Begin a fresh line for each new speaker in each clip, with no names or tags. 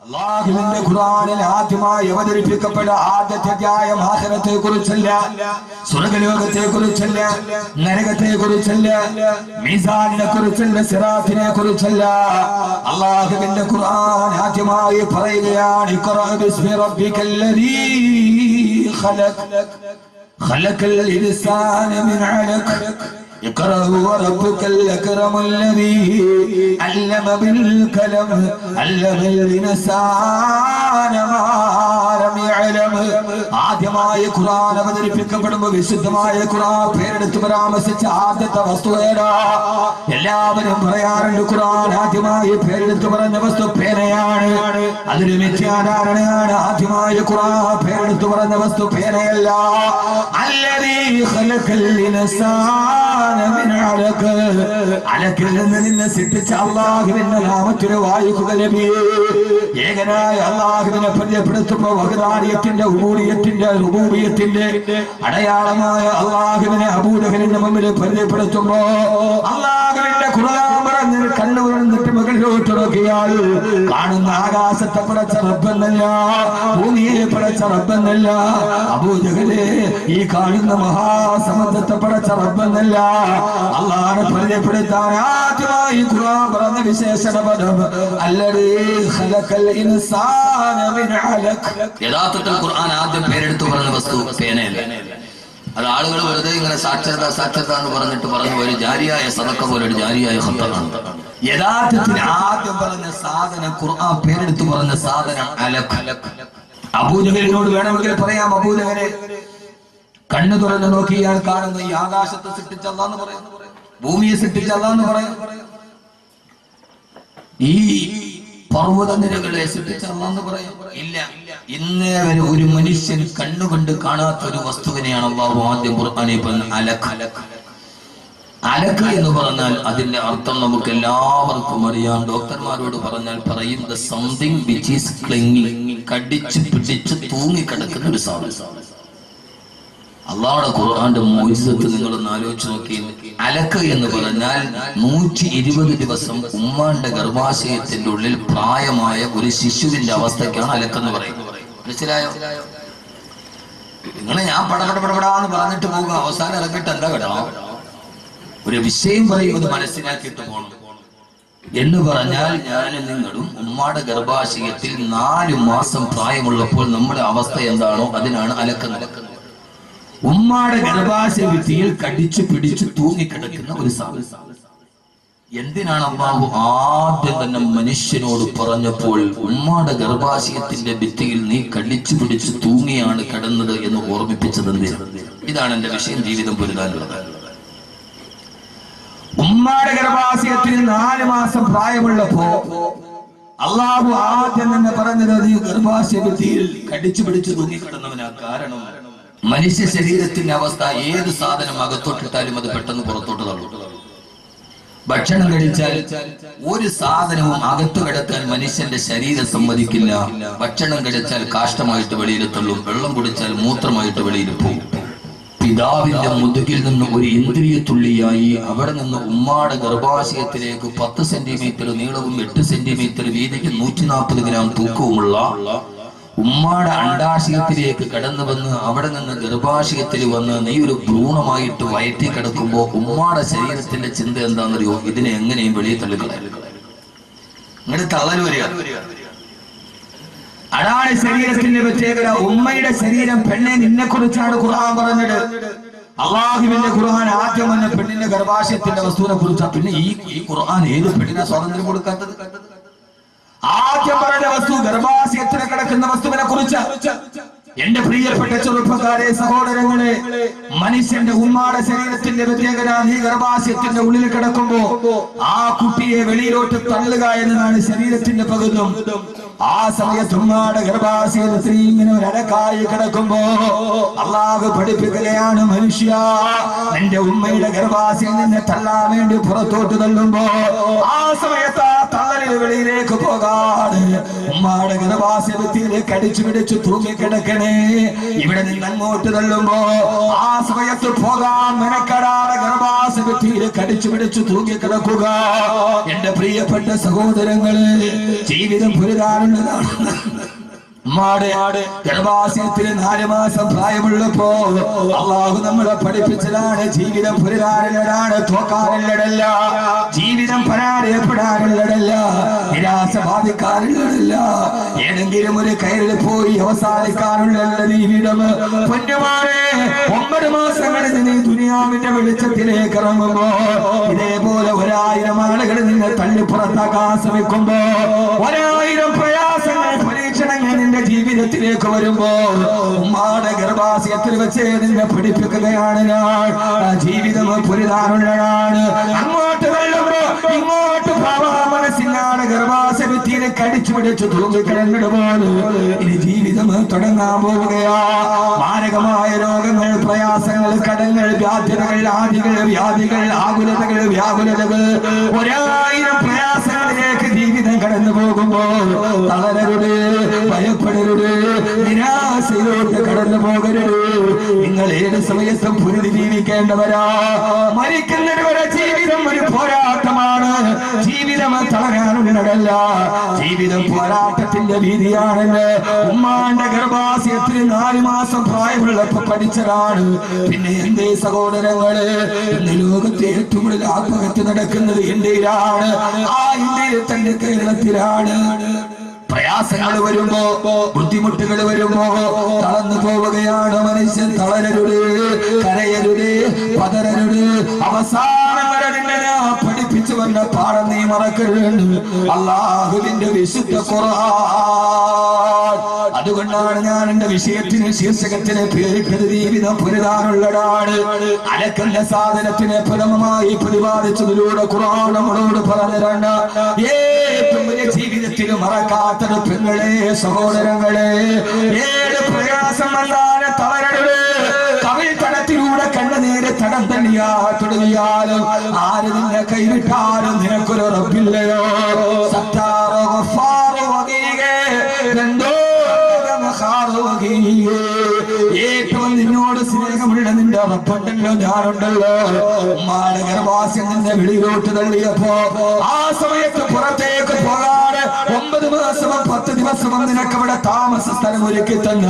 അല്ലാഹുവിന്റെ ഖുർആനിൽ ആദ്യമായി അവതരിപ്പിക്കപ്പെട്ട ആദ്യത്തെ അധ്യായം ആഖിറത്തെ കുറിച്ചല്ല, സ്വർഗ്ഗലോകത്തെ കുറിച്ചല്ല, നരകത്തെ കുറിച്ചല്ല, മീസാനിനെ കുറിച്ചല്ല, സിറാത്തിനെ കുറിച്ചല്ല. അല്ലാഹുവിന്റെ ഖുർആൻ ആദ്യമായി പറയുകയാണ് ഇഖ്റാ ബിസ്മി റബ്ബിക്കല്ലദീ ഖലഖ് ഖലഖൽ ഇൻസാന മിൻ അലഖ് اقرأ وربك الأكرم الذي علم بالقلم علم الإنسان ما لم يعلم. ആദ്യമായി ഖുർആൻ അവതരിപ്പിക്കപ്പെടുമ്പോൾ വിശുദ്ധമായ ഖുർആൻ പേരെടുത്ത് പരാമർശിച്ച ആദ്യത്തെ വസ്തു ഏതാ? എല്ലാവരും പറയാറുണ്ട് ഖുർആൻ ആദ്യമായി പേരെടുത്ത് പറഞ്ഞ വസ്തു പേനയാണ്. അതൊരു മിഥ്യാധാരണയാണ്. ആദ്യമായി ഖുർആൻ പേരെടുത്ത് പറഞ്ഞ വസ്തു പേനയല്ല. അല്ലദീ ഖലഖൽ ഇൻസാന അലക്കിൽ നിന്ന് നിന്നെ സൃഷ്ടിച്ച അല്ലാഹുവിന്റെ നാമത്തിന് വായിക്കുക നബിയേ. ഏകനായ അല്ലാഹുവിനെ പരിചയപ്പെടുത്തുമ്പോൾ വഹദാനിയത്തിന്റെ ഉബൂദിയത്തിന്റെ റുബൂബിയത്തിന്റെ അടയാളമായ അല്ലാഹുവിനെ അബൂജഹലിന്റെ മുമ്പിൽ പരിചയപ്പെടുത്തുമ്പോ അല്ലാഹുവിന്റെ ഖുർആൻ പറഞ്ഞ് കണ്ണു തുറന്നിട്ട് മുകളിലോട്ട് നോക്കിയാൽ കാണുന്ന ആകാശത്തെ പടച്ച റബ്ബെന്നല്ല, ഭൂമിയെ പടച്ച റബ്ബെന്നല്ല, അബൂജഹലെ ഈ കാണുന്ന മഹാസമുദ്രത്തെ പടച്ച റബ്ബെന്നല്ല. അല്ലാഹുവിനെ പരിചയപ്പെടുത്താൻ ആദ്യമായി ഖുർആൻ പറഞ്ഞ വിശേഷണ പദം അല്ലദീ ഖലഖൽ ഇൻസാന മിൻ അലഖ്.
യഥാർത്ഥത്തിൽ ഖുർആൻ ആദ്യം പേരെടുത്ത് പറഞ്ഞ വസ്തു പേനയല്ല. അത് ആളുകൾ വെറുതെ ഇങ്ങനെ സാക്ഷരത സാക്ഷരത എന്ന് പറഞ്ഞിട്ട് പറഞ്ഞു ഒരു ജാരിയായ സദഖ പോലെ ഒരു ജാരിയായ ഖത്തറാണ്.
യഥാർത്ഥത്തിൽ ആദ്യം പറഞ്ഞ സാധനം ഖുർആൻ പേരെടുത്ത് പറഞ്ഞ സാധനം അലഖ്. അബൂജഹലിനോട് വേണമെങ്കിൽ പറയാം, അബൂജഹലെ കണ്ണു തുറന്ന് നോക്കിയാൽ കാണുന്ന ഈ ആകാശത്തെ സൃഷ്ടിച്ച അല്ലാഹ് എന്ന് പറയാം, ഭൂമിയെ സൃഷ്ടിച്ച അല്ലാഹ് എന്ന് പറയാം, ഈ പർവ്വതനിരകളെ സൃഷ്ടിച്ച അല്ലാഹ് എന്ന് പറയാം. ഇല്ല, ഇന്നേ വരെ ഒരു മനുഷ്യൻ കണ്ണുകൊണ്ട് കാണാത്ത ഒരു വസ്തുവിനെയാണ് അല്ലാഹു ആദ്യം ഖുർആനിൽ പറഞ്ഞത് അലഖ്. അലഖ് എന്ന് പറഞ്ഞാൽ അതിന്റെ അർത്ഥം നമുക്ക് എല്ലാവർക്കും അറിയാം. ഡോക്ടർമാരോട് പറഞ്ഞാൽ പറയും ദ സംതിങ് വിച്ച് ഈസ് ക്ലിംഗിങ്, കടിച്ചു പിടിച്ച് തൂങ്ങിക്കിടക്കുന്ന ഒരു സാധനം. അള്ളാഹുടെ ഖുർആന്റെ മോചിതത്ത് നിങ്ങളൊന്ന് ആലോചിച്ച് നോക്കി. അലക്ക് എന്ന് പറഞ്ഞാൽ 120 ദിവസം ഉമ്മാന്റെ ഗർഭാശയത്തിന്റെ ഉള്ളിൽ പ്രായമായ ഒരു ശിശുവിന്റെ അവസ്ഥയ്ക്കാണ് അലക്കെന്ന് പറയുന്നത്. മനസ്സിലായോ? നിങ്ങളെ ഞാൻ പടപടപടപടാന്ന് പറഞ്ഞിട്ട് പോകുക, അവസാനം ഇറങ്ങിയിട്ട് എന്താ കേട്ടോ ഒരു വിഷയം പറയുന്നത് മനസ്സിലാക്കിയിട്ട് പോകണം. എന്ന് പറഞ്ഞാൽ ഞാനും നിങ്ങളും ഉമ്മാടെ ഗർഭാശയത്തിൽ 4 മാസം പ്രായമുള്ളപ്പോൾ നമ്മുടെ അവസ്ഥ എന്താണോ അതിനാണ് അലക്കെന്ന്. ഉമ്മാടെ ഗർഭാശയ ഭിത്തിയിൽ കടിച്ചു പിടിച്ചു തൂങ്ങിക്കിടക്കുന്ന ഒരു സാധനം. എന്തിനാണ് അല്ലാഹു ആദ്യം തന്നെ മനുഷ്യനോട് പറഞ്ഞപ്പോൾ ഉമ്മാടെ ഗർഭാശയത്തിന്റെ ഭിത്തിയിൽ നീ കടിച്ചു പിടിച്ചു തൂങ്ങിയാണ് കിടന്നത് എന്ന് ഓർമ്മിപ്പിച്ചത് എന്തിനാണ്? ഇതാണ് എന്റെ വിഷയം, ജീവിതം പൊരുതാനുള്ളത്. ഉമ്മാടെ ഗർഭാശയത്തിൽ 4 മാസം പ്രായമുള്ളപ്പോ അല്ലാഹു ആദ്യം തന്നെ പറഞ്ഞത് നീ ഗർഭാശയ ഭിത്തിയിൽ കടിച്ചു പിടിച്ചു തൂങ്ങിക്കിടന്നവനാ. കാരണം മനുഷ്യ ശരീരത്തിന്റെ അവസ്ഥ ഏത് സാധനം അകത്തോട്ടിട്ടാലും അത് പെട്ടെന്ന് പുറത്തോട്ട് തള്ളും. ഭക്ഷണം കഴിച്ചാൽ ഒരു സാധനവും അകത്തു കിടക്കാൻ മനുഷ്യന്റെ ശരീരം സമ്മതിക്കില്ല. ഭക്ഷണം കഴിച്ചാൽ കാഷ്ടമായിട്ട് വെളിയിൽ തള്ളും, വെള്ളം കുടിച്ചാൽ മൂത്രമായിട്ട് വെളിയിൽ പോകും. പിതാവിന്റെ മുതുകിൽ നിന്ന് ഒരു ഇന്ദ്രിയത്തുള്ളിയായി അവിടെ നിന്ന് ഉമ്മാടെ ഗർഭാശയത്തിലേക്ക് 10 സെന്റിമീറ്റർ നീളവും 8 സെന്റിമീറ്റർ വീതിക്ക് 140 ഗ്രാം തൂക്കവുമുള്ള ഉമ്മാടെ അണ്ടാശയത്തിലേക്ക് കടന്നു വന്ന് അവിടെ നിന്ന് ഗർഭാശയത്തിൽ വന്ന് നീ ഒരു ഭ്രൂണമായിട്ട് വയറ്റി കിടക്കുമ്പോ ഉമ്മാടെ ശരീരത്തിന്റെ ചിന്ത എന്താണെന്നറിയോ? ഇതിനെ എങ്ങനെയും വെളിയിൽ തള്ളിക്കളയാൻ. ഇങ്ങനെ തള്ളൽ വരിക. അതാണ് ശരീരത്തിന്റെ പ്രത്യേകത. ഉമ്മയുടെ ശരീരം പെണ്ണെ നിന്നെ കുറിച്ചാണ് ഖുർആൻ പറഞ്ഞത്. അല്ലാഹുവിന്റെ ഖുർആൻ ആദ്യം വന്ന പെണ്ണിന്റെ ഗർഭാശയത്തിന്റെ വസ്തുവിനെ കുറിച്ചാണ്. പിന്നെ ഈ ഖുർആൻ ഏത് പെണ്ണിനെ സ്വാതന്ത്ര്യം കൊടുക്കാത്തത്? ആദ്യം പറഞ്ഞ വസ്തു ഗർഭാശയത്തിൽ കിടക്കുന്ന വസ്തുവിനെ കുറിച്ച്. എന്റെ പ്രിയപ്പെട്ട ചെറുപ്പക്കാരെ, സഹോദരങ്ങളെ, മനുഷ്യന്റെ ഉമ്മാടെ ശരീരത്തിന്റെ പ്രത്യേകത നീ ഗർഭാശയത്തിന്റെ ഉള്ളിൽ കിടക്കുമ്പോ ആ കുട്ടിയെ വെളിയിലോട്ട് തള്ളുക എന്നതാണ് ശരീരത്തിന്റെ പകുതും. ആ സമയത്ത് ഉമ്മാടെ ഗർഭാശയത്തിൽ ഇങ്ങനെ ഒരു അടക്കായി കിടക്കുമ്പോ അല്ലാഹു പഠിപ്പിക്കുകയാണ്, മനുഷ്യ നിന്റെ ഉമ്മയുടെ ഗർഭാശയം നിന്നെ തള്ളാൻ വേണ്ടി പുറത്തോട്ട് തള്ളുമ്പോ ആ സമയത്ത് ആ തള്ളലിൽ വെളിയിലേക്ക് പോകാതെ ഉമ്മാടെ ഗർഭാശയത്തിലേക്ക് അടിച്ചു പിടിച്ചു തൂങ്ങിക്കിടക്കണേ. ഇവിടെ നിന്ന് അങ്ങോട്ട് തള്ളുമ്പോ ആ സമയത്ത് പോകാൻ മെനക്കെടാതെ ഗർഭാശയത്തിൽ കടിച്ചു പിടിച്ചു തൂങ്ങിക്കിടക്കുക. എന്റെ പ്രിയപ്പെട്ട സഹോദരങ്ങളെ, ജീവിതം പുരുതാനുള്ളതാണ്. ഗർഭാശയത്തിൽ 4 മാസം പ്രായമുള്ളപ്പോ അള്ളാഹു നമ്മളെ പഠിപ്പിച്ചതാണ് ജീവിതം പുരുതാനുള്ളതാണ്, തോക്കാനുള്ളതല്ല. ജീവിതം പരാജയപ്പെടാനുള്ളതല്ല, നിരാശ ബാധിക്കാനുള്ളതല്ല, ഏതെങ്കിലും ഒരു കയറിൽ പോയി അവസാനിക്കാനുള്ള ജീവിതം. പൊന്നുമാരെ, 9 മാസങ്ങളിൽ നീ ദുനിയാവിന്റെ വെളിച്ചത്തിലേക്ക് ഇറങ്ങുമ്പോ ഇതേപോലെ 1000 ആളുകൾ നിന്നെ തള്ളിപ്പുറത്താക്കാൻ ശ്രമിക്കുമ്പോ 1000 പ്രയാസങ്ങൾ പരീക്ഷണങ്ങൾ നിന്റെ ജീവിതത്തിലേക്ക് വരുമ്പോ ഉമ്മാടെ ഗർഭാശയത്തിൽ വെച്ച് നിന്നെ പഠിപ്പിക്കുകയാണ് ഞാൻ. ജീവിതം പുരിതാനുള്ളതാണ്. അങ്ങോട്ട് വെള്ളുമ്പോ ഇങ്ങോട്ട് മനസ്സിലാണ് ഗർഭാശയത്തിൽ കടിച്ചു പിടിച്ചു തൂങ്ങിക്കിടന്നിടുമ്പോൾ ഇനി ജീവിതം തുടങ്ങാൻ പോവുകയാ. മാരകമായ രോഗങ്ങൾ, പ്രയാസങ്ങൾ, കടങ്ങൾ, വ്യാധികൾ, വ്യാധികൾ, ആകുലതകൾ, വ്യാകുലതകൾ, 1000 പ്രയാസങ്ങളിലേക്ക് ജീവിതം കടന്നു പോകുമ്പോ തളരരുത്, ഭയപ്പെടരുത്, നിരാശയിലോട്ട് കടന്നു പോകരുത്. നിങ്ങൾ ഏത് സമയത്തും പൊരുതി ജീവിക്കേണ്ടവരാ. മരിക്കുന്നവരെ വരെ ജീവിതം ഒരു പോരാട്ടമാണ്. ജീവിതം തളരാനുള്ളതല്ല, ജീവിതം പോരാട്ടത്തിന്റെ വീതിയാണെന്ന് ഉമ്മാന്റെ ഗർഭാശയത്തിൽ 4 മാസം പ്രായമുള്ളപ്പോ പഠിച്ചതാണ്. പിന്നെ എന്റെ സഹോദരങ്ങള്, ഇന്ന് ലോകത്തെ ഏറ്റവും കൂടുതൽ ആത്മഹത്യ നടക്കുന്നത് ഇന്ത്യയിലാണ്. ആ ഇന്ത്യയിൽ തന്നെ കേരളത്തിലാണ്. പ്രയാസങ്ങൾ വരുമ്പോ, ബുദ്ധിമുട്ടുകൾ വരുമ്പോ തളർന്നു പോവുകയാണ് മനുഷ്യൻ. തളരരുത്, കരയരുത്, പതരരുത്. അവസാനം വരെ നിന്നെ പഠിപ്പിച്ചു വന്ന പാഠം നീ മറക്കരുത്. അല്ലാഹുവിന്റെ വിശുദ്ധ ഖുർആൻ. അതുകൊണ്ടാണ് ഞാൻ എന്റെ വിഷയത്തിന് ശീർഷകത്തിന് പേരിട്ടത് ജീവിതം പുരുതാനുള്ളതാണ്. അലക്കുന്ന സാധനത്തിനെ പ്രഥമമായി പ്രതിപാദിച്ചതിലൂടെ ഖുർആൻ നമ്മളോട് പറഞ്ഞതാണ് ഏറ്റവും വലിയ ജീവിതത്തിൽ മറക്കാത്ത പെങ്ങളെ, സഹോദരങ്ങളെ, ഏത് പ്രയാസം വന്നാലും തളരരുത്. കവിൾ തടത്തിലൂടെ കണ്ണുനീര് തടം തള്ളിയാ തുടങ്ങിയാലും ആര് നിന്നെ കൈവിട്ടാലും നിനക്കൊരു റബ്ബില്ലയോ. സത്താറോ ഗഫാറോ വഗീഗേ രണ്ടോ ഏറ്റവും നിന്നോട് സ്നേഹമുള്ള നിന്റെ റബ്ബുണ്ടല്ലോ, ഞാനുണ്ടല്ലോ. ഉമ്മാടെ ഗർഭാശയം നിന്നെ വെളിയിലോട്ട് തള്ളിയപ്പോ ആ സമയത്ത് പുറത്തേക്ക് പോകാതെ 9 മാസവും 10 ദിവസവും നിനക്ക് അവിടെ താമസ സ്ഥലം ഒരുക്കി തന്ന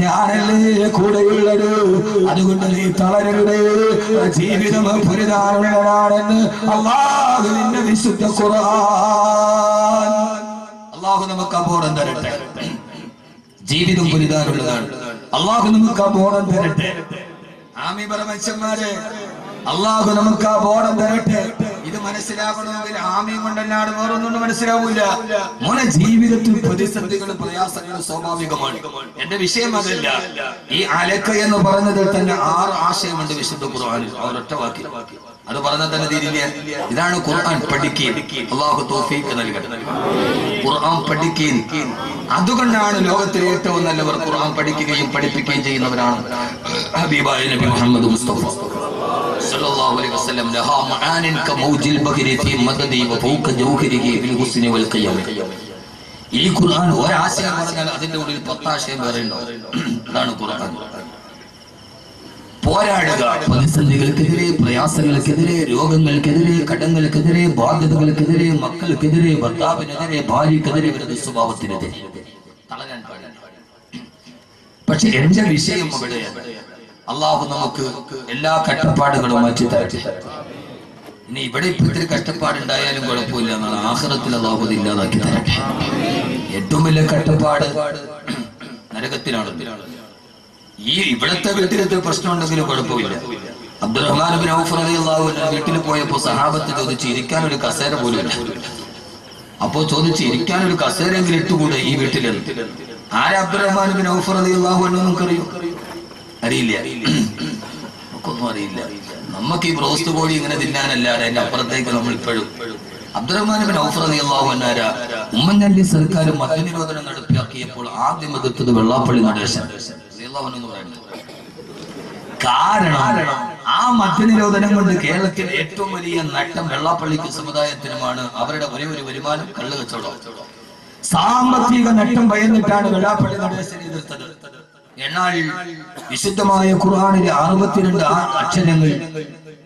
ഞാനല്ലേ കൂടെയുള്ളത്. അതുകൊണ്ട് നീ തളരരുത്. ജീവിതം പുരിതാനുള്ളതാണെന്ന് അല്ലാഹുവിന്റെ വിശുദ്ധ ഖുർആൻ. അല്ലാഹു നമുക്ക് അബോധം തരട്ടെ. ജീവിതം പുരിതാനുള്ളതാണ്. അല്ലാഹു നമുക്ക് ആ ബോധം തരട്ടെ. ആമീൻ പറ മനുഷ്യന്മാരെ. അല്ലാഹു നമുക്ക് ആ ബോധം തരട്ടെ. ഇത് മനസ്സിലാക്കണമെങ്കിൽ ആമീൻ കൊണ്ടല്ലാതെ വേറൊന്നും മനസ്സിലാവൂല. മോനെ, ജീവിതത്തിൽ പ്രതിസന്ധികളും പ്രയാസങ്ങളും സ്വാഭാവികമാണ്. എന്റെ വിഷയം അതല്ല. ഈ അലക്ക എന്ന് പറഞ്ഞതിൽ തന്നെ 6 ആശയമുണ്ട് വിശുദ്ധ ഖുർആനിൽ. ഒരൊറ്റ വാക്കി അത് പറഞ്ഞാൽ തന്നെ തീരില്ല. ഇതാണ് ഖുർആൻ പഠിക്കുകയും അല്ലാഹു തൗഫീഖ് നൽകട്ടെ. ഖുർആൻ പഠിക്കുകയും, അതുകൊണ്ടാണ് ലോകത്തിലെ ഏറ്റവും നല്ലവർ ഖുർആൻ പഠിക്കുകയും പഠിപ്പിക്കുകയും ചെയ്യുന്നവരാണ് ഹബീബായ നബി മുഹമ്മദ് മുസ്തഫ സല്ലല്ലാഹു അലൈഹി വസല്ലം. ലഹാ മആനിൻ കമൗജിൽ ബഹരി ഫീ മദദി വഫൗക ജൗഹരിഹി ഫിൽ ഹുസ്നി വൽ ഖിയാം. ഈ ഖുർആൻ ഒരാശയം പറഞ്ഞാൽ അതിന്റെ ഉള്ളിൽ 10 ആശയം വേറെ ഉണ്ടാവും. അതാണ് ഖുർആൻ. പോരാടുക. പ്രതിസന്ധികൾക്കെതിരെ, പ്രയാസങ്ങൾക്കെതിരെ, രോഗങ്ങൾക്കെതിരെ, കടങ്ങൾക്കെതിരെ, ബാധ്യതകൾക്കെതിരെ, മക്കൾക്കെതിരെ, ഭർത്താവിനെതിരെ, ഭാര്യക്കെതിരെ, വിരുദ്ധ സ്വഭാവത്തിനെതിരെ തളരാൻ പാടില്ല. പക്ഷെ എന്റെ വിഷയം അവിടെ അള്ളാഹു നമുക്ക് എല്ലാ കഷ്ടപ്പാടുകളും മാറ്റി തരട്ടെ. ഇനി ഇവിടെ ഇപ്പൊ ഇത്തിരി കഷ്ടപ്പാടുണ്ടായാലും കുഴപ്പമില്ല എന്നാണ്. ആഖിറത്തിൽ അള്ളാഹു അത് ഇല്ലാതാക്കി തരട്ടെ. ഏറ്റവും വലിയ കഷ്ടപ്പാട് നരകത്തിലാണ്. ഈ ഇവിടത്തെ വീട്ടിലത്തെ പ്രശ്നം ഉണ്ടെങ്കിലും കുഴപ്പമില്ല. അബ്ദുറഹ്മാൻ ബിൻ ഔഫ് റളിയല്ലാഹു അൻഹു വീട്ടിൽ പോയപ്പോ സഹാബത്ത് ചോദിച്ചു ഇരിക്കാൻ ഒരു കസേര പോലും ഇല്ല. അപ്പോ ചോദിച്ചു ഇരിക്കാൻ ഒരു കസേരയെങ്കിലും ഇട്ടുകൂടെ ഈ വീട്ടിൽ? ആരാ അബ്ദുറഹ്മാൻ ബിൻ ഔഫ് റളിയല്ലാഹു അൻഹു? നമുക്കറിയോ? അറിയില്ല. നമുക്കൊന്നും അറിയില്ല. നമുക്ക് ഈ ബ്രോസ്റ്റ് കോഴി ഇങ്ങനെ തിന്നാനല്ലാതെ അതിന്റെ അപ്പുറത്തേക്ക് നമ്മൾ ഇപ്പോഴും അബ്ദുറഹ്മാൻ ബിൻ ഔഫ് റളിയല്ലാഹു അൻഹു ആരാ? ഉമ്മൻചാണ്ടി സർക്കാർ മദ്യനിരോധനം നടപ്പിലാക്കിയപ്പോൾ ആദ്യം എതിർത്തത് വെള്ളാപ്പള്ളി നടേശൻ എന്ന് പറയുന്നത്. കാരണം ആ മദ്യനിരോധനം കൊണ്ട് കേരളത്തിൽ ഏറ്റവും വലിയ നട്ടം വെള്ളാപ്പള്ളിക്ക് സമുദായത്തിനുമാണ്. അവരുടെ ഒരേ ഒരു വരുമാനം കള്ള് കച്ചവടം. സാമ്പത്തിക നട്ടം ഭയന്നിട്ടാണ് വെള്ളാപ്പള്ളി നടേശനെ എതിർത്തത്. എന്നാൽ വിശുദ്ധമായ ഖുർആനിലെ 62 അക്ഷരങ്ങൾ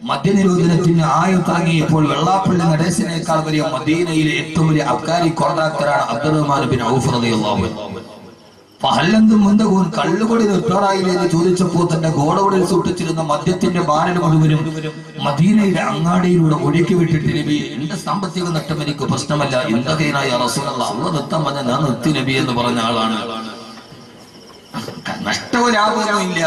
മദ്യനിരോധനത്തിന് ആയത്തിറങ്ങിയപ്പോൾ വെള്ളാപ്പള്ളി നടേശനേക്കാൾ വലിയ മദീനയിലെ ഏറ്റവും വലിയ അബ്കാരി കോൺട്രാക്ടറാണ് അബ്ദുറഹ്മാൻ ബിൻ ഔഫ് റളിയല്ലാഹു അൻഹു. പഹല്ലന്തും മുന്തകൂൻ കള്ളുകൊടി നിർത്താറായില്ലെന്ന് ചോദിച്ചപ്പോൾ തന്റെ ഗോഡൌണിൽ സൂക്ഷിച്ചിരുന്ന മദ്യത്തിന്റെ ബാരൽ മുഴുവനും മദീനയുടെ അങ്ങാടിയിലൂടെ ഒഴുക്കി വിട്ടിട്ട് നബി, എന്റെ സാമ്പത്തിക നഷ്ടം എനിക്ക് പ്രശ്നമല്ല, എന്തൊക്കെയായ റസൂലുള്ളാഹി അള്ളാഹ് നിർത്താൻ പറഞ്ഞ ഞാൻ നിർത്തി നബി എന്ന് പറഞ്ഞ ആളാണ്. നഷ്ടവും ലാഭമൊന്നും ഇല്ല,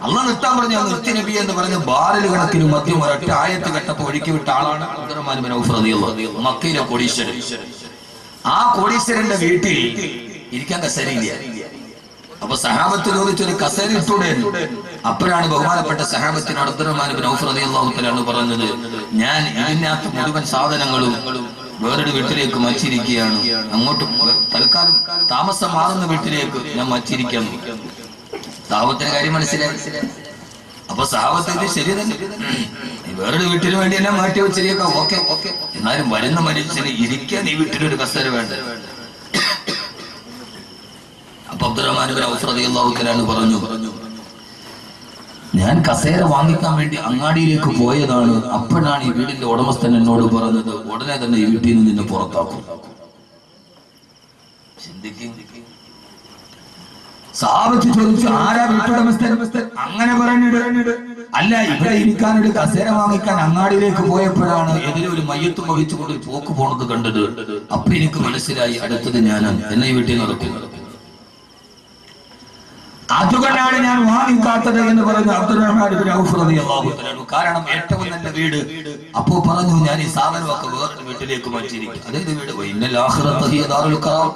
അള്ളാഹ് നിർത്താൻ പറഞ്ഞ നിർത്തി നബി എന്ന് പറഞ്ഞ ബാരൽ കണക്കിന് മദ്യം ഒരൊറ്റ ആയത്ത് കെട്ടപ്പോ ഒഴുക്കി വിട്ട ആളാണ് അബ്ദുറഹ്മാൻ ബിൻ ഔഫ് റളിയല്ലാഹു അൻഹു, മക്കയിലെ കോടീശ്വരൻ. ആ കോടീശ്വരന്റെ വീട്ടിൽ ഇരിക്കാൻ കസേരയില്ല. അപ്പൊ സഹാബത്ത് ചോദിച്ചൊരു കസേര ഇട്ടൂടെ. അപ്പോഴാണ് ബഹുമാനപ്പെട്ട സഹാബത്തിന് അബ്ദുറഹ്മാൻ ബിൻ ഔഫ് റളിയല്ലാഹു തആല പറഞ്ഞത്, ഞാൻ ഇതിനകത്ത് മുഴുവൻ സാധനങ്ങളും വേറൊരു വീട്ടിലേക്ക് മച്ചിരിക്കുകയാണ്, അങ്ങോട്ട് തൽക്കാലം താമസം മാറുന്ന വീട്ടിലേക്ക് ഞാൻ മച്ചിരിക്കാൻ. സഹാബത്തിന്റെ കാര്യം മനസ്സിലായി. അപ്പൊ സഹാബത്ത് ഇത് ശരി തന്നെ, വേറൊരു വീട്ടിന് വേണ്ടി എല്ലാം മാറ്റി വെച്ചിരിക്കാം, ഓക്കെ. എന്നാലും വരുന്ന മനുഷ്യന് ഇരിക്കാൻ ഈ വീട്ടിലൊരു കസേര വേണ്ട. അപ്പൊ അബ്ദുറഹ്മാൻ ബിൻ ഔഫ് റളിയല്ലാഹു തആല പറഞ്ഞു, ഞാൻ കസേര വാങ്ങിക്കാൻ വേണ്ടി അങ്ങാടിയിലേക്ക് പോയതാണ്. അപ്പോഴാണ് ഈ വീടിന്റെ ഉടമസ്ഥൻ എന്നോട് പറഞ്ഞത്, ഉടനെ തന്നെ ഈ വീട്ടിൽ നിന്ന് നിന്നെ പുറത്താക്കും. സാബത്ത് ചോദിച്ചു, ആരാ വീട്ടുടമസ്ഥൻ? അങ്ങനെ പറഞ്ഞിട്ട്, അല്ല, ഇവിടെ ഇരിക്കാനൊരു കസേര വാങ്ങിക്കാൻ അങ്ങാടിയിലേക്ക് പോയപ്പോഴാണ് എതിരൊരു മയ്യത്തും വഹിച്ചുകൊണ്ട് പോക്ക് പോണത് കണ്ടത്. അപ്പൊ എനിക്ക് മനസ്സിലായി അടുത്തത് ഞാനാണ്, എന്നെ ഈ വീട്ടിൽ നടക്കുന്നത്. അതുകൊണ്ടാണ് ഞാൻ വാങ്ങിക്കാത്തത് എന്ന് പറഞ്ഞു അബ്ദുറഹ്മാൻ ബിൻ ഔഫ് റളിയല്ലാഹു തആല. കാരണം ഏറ്റവും നല്ല വീട്. അപ്പോ പറഞ്ഞു, ഞാൻ ഈ സാധനമൊക്കെ വേറൊരു വീട്ടിലേക്ക് മാറ്റിയിരിക്കും. അതേത് വീട്? ഇന്നൽ ആഖിറത ഹിയ ദാറുൽ ഖറാർ,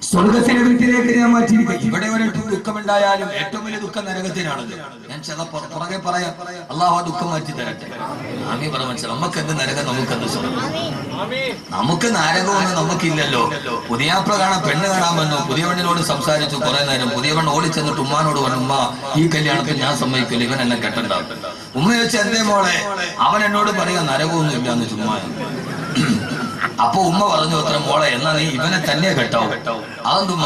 സ്വർഗത്തിലെ വീട്ടിലേക്ക് ഞാൻ മാറ്റിയിരിക്കും. ഇവിടെ ഒരു ദുഃഖമുണ്ടായാലും ഏറ്റവും വലിയ ദുഃഖം നരകത്തിനാണത്. ഞാൻ ചിലപ്പോൾ പുറകെ പറയാം, അള്ളാഹു ആ ദുഃഖം മാറ്റി തരട്ടെ. ആമീൻ പറ. മനസ്സിലായി? നമുക്കെന്ത് നരകം, നമുക്കെന്ത് സ്വർഗം? നമുക്ക് നരകമൊന്നും നമുക്കില്ലല്ലോ. പുതിയാപ്ല കാണാൻ പെണ്ണ് കാണാൻ വന്നു, പുതിയ പെണ്ണിനോട് സംസാരിച്ചു കുറെ നേരം. പുതിയ പെണ്ണ് ഓടിച്ചെന്നിട്ട് ഉമ്മാനോട് പറഞ്ഞു, ഉമ്മ ഈ കല്യാണത്തിൽ ഞാൻ സമ്മതിക്കില്ല, ഇവൻ എന്നെ കെട്ടണ്ടാവും. ഉമ്മ ചോദിച്ചു, എന്തേ മോളെ? അവൻ എന്നോട് പറയാ നരകമൊന്നും ഇല്ലാന്ന് ചുമ്മാ. അപ്പൊ ഉമ്മ പറഞ്ഞു, അത്ര മോളെ, എന്നാ നീ ഇവനെ തന്നെ കെട്ടാവും. അതെന്തുമ്മ?